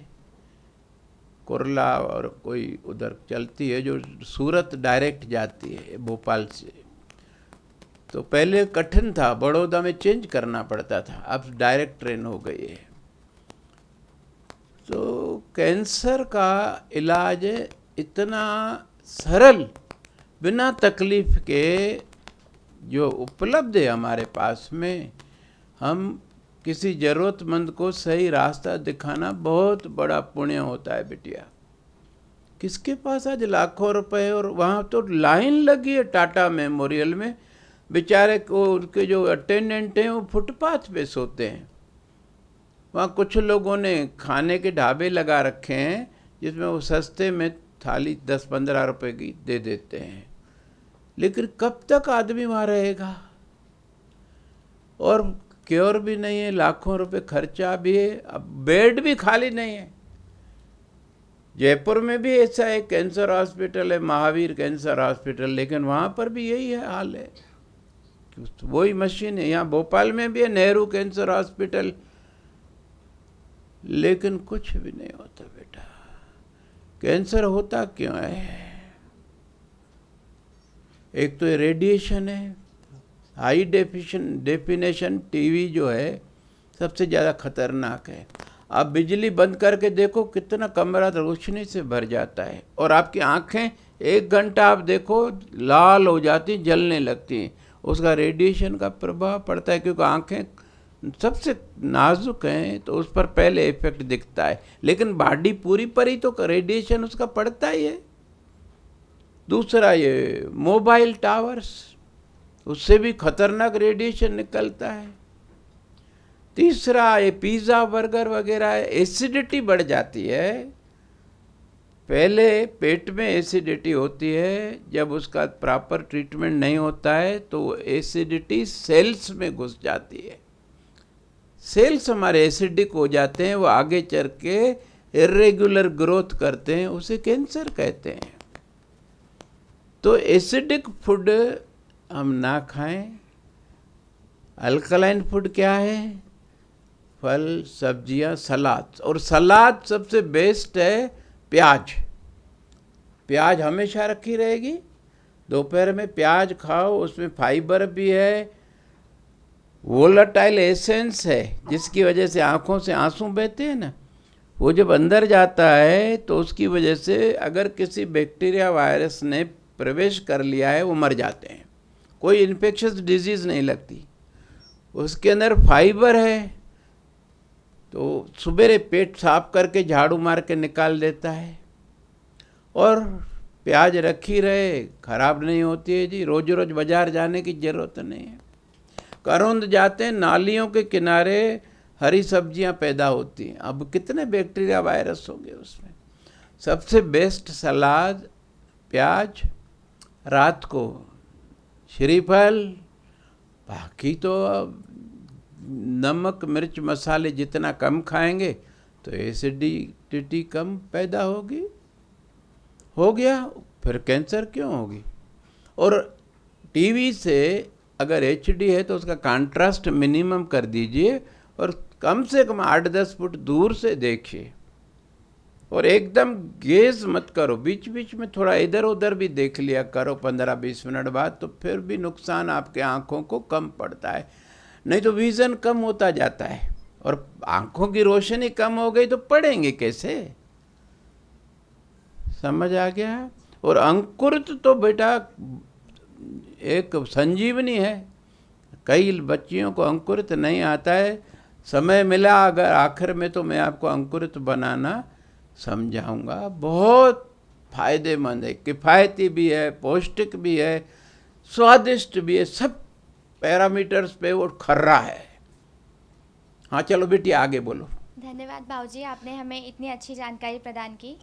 [SPEAKER 2] कुरला और कोई उधर चलती है जो सूरत डायरेक्ट जाती है भोपाल से। तो पहले कठिन था, बड़ौदा में चेंज करना पड़ता था, अब डायरेक्ट ट्रेन हो गई है। तो कैंसर का इलाज इतना सरल, बिना तकलीफ के जो उपलब्ध है हमारे पास में, हम किसी ज़रूरतमंद को सही रास्ता दिखाना बहुत बड़ा पुण्य होता है बिटिया। किसके पास आज लाखों रुपए, और वहाँ तो लाइन लगी है टाटा मेमोरियल में, बेचारे को उनके जो अटेंडेंट हैं वो फुटपाथ पे सोते हैं। वहाँ कुछ लोगों ने खाने के ढाबे लगा रखे हैं जिसमें वो सस्ते में थाली 10-15 रुपए की दे देते हैं, लेकिन कब तक आदमी वहाँ रहेगा? और क्योर भी नहीं है, लाखों रुपए खर्चा भी है, अब बेड भी खाली नहीं है। जयपुर में भी ऐसा एक कैंसर हॉस्पिटल है, महावीर कैंसर हॉस्पिटल, लेकिन वहाँ पर भी यही है हाल है, वही मशीन है। यहाँ भोपाल में भी है नेहरू कैंसर हॉस्पिटल, लेकिन कुछ भी नहीं होता बेटा। कैंसर होता क्यों है? एक तो रेडिएशन है, हाई डेफिनेशन टीवी जो है सबसे ज़्यादा खतरनाक है। आप बिजली बंद करके देखो कितना कमरा रोशनी से भर जाता है, और आपकी आंखें 1 घंटा आप देखो लाल हो जाती, जलने लगती हैं। उसका रेडिएशन का प्रभाव पड़ता है, क्योंकि आंखें सबसे नाजुक हैं तो उस पर पहले इफेक्ट दिखता है, लेकिन बॉडी पूरी पर ही तो रेडिएशन उसका पड़ता ही है। दूसरा ये मोबाइल टावर्स, उससे भी खतरनाक रेडिएशन निकलता है। तीसरा ये पिज़्ज़ा बर्गर वगैरह, एसिडिटी बढ़ जाती है। पहले पेट में एसिडिटी होती है, जब उसका प्रॉपर ट्रीटमेंट नहीं होता है तो एसिडिटी सेल्स में घुस जाती है। सेल्स हमारे एसिडिक हो जाते हैं, वो आगे चल के इरेगुलर ग्रोथ करते हैं, उसे कैंसर कहते हैं। तो एसिडिक फूड हम ना खाएं। अल्कलाइन फूड क्या है? फल, सब्जियां, सलाद। और सलाद सबसे बेस्ट है प्याज। प्याज हमेशा रखी रहेगी, दोपहर में प्याज खाओ, उसमें फाइबर भी है, वोलेटाइल एसेंस है, जिसकी वजह से आँखों से आंसू बहते हैं ना, वो जब अंदर जाता है तो उसकी वजह से अगर किसी बैक्टीरिया वायरस ने प्रवेश कर लिया है वो मर जाते हैं, कोई इन्फेक्शस डिजीज़ नहीं लगती। उसके अंदर फाइबर है, तो सुबेरे पेट साफ करके झाड़ू मार के निकाल देता है। और प्याज रखी रहे, खराब नहीं होती है जी, रोज रोज बाजार जाने की ज़रूरत नहीं है। करौंद जाते हैं, नालियों के किनारे हरी सब्जियां पैदा होती हैं, अब कितने बैक्टीरिया वायरस होंगे उसमें। सबसे बेस्ट सलाद प्याज, रात को श्रीफल, बाकी तो नमक मिर्च मसाले जितना कम खाएंगे तो एसिडिटी कम पैदा होगी। हो गया, फिर कैंसर क्यों होगी? और टीवी से अगर एचडी है तो उसका कंट्रास्ट मिनिमम कर दीजिए, और कम से कम 8-10 फुट दूर से देखिए, और एकदम गेज मत करो, बीच बीच में थोड़ा इधर उधर भी देख लिया करो 15-20 मिनट बाद, तो फिर भी नुकसान आपके आँखों को कम पड़ता है। नहीं तो विज़न कम होता जाता है, और आँखों की रोशनी कम हो गई तो पढ़ेंगे कैसे? समझ आ गया? और अंकुरित तो बेटा एक संजीवनी है। कई बच्चियों को अंकुरित नहीं आता है, समय मिला अगर आखिर में तो मैं आपको अंकुरित बनाना समझाऊंगा। बहुत फायदेमंद है, किफ़ायती भी है, पौष्टिक भी है, स्वादिष्ट भी है, सब पैरामीटर्स पे वो खर्रा है। हाँ चलो बेटी आगे बोलो।
[SPEAKER 1] धन्यवाद बाबूजी, आपने हमें इतनी अच्छी जानकारी प्रदान की।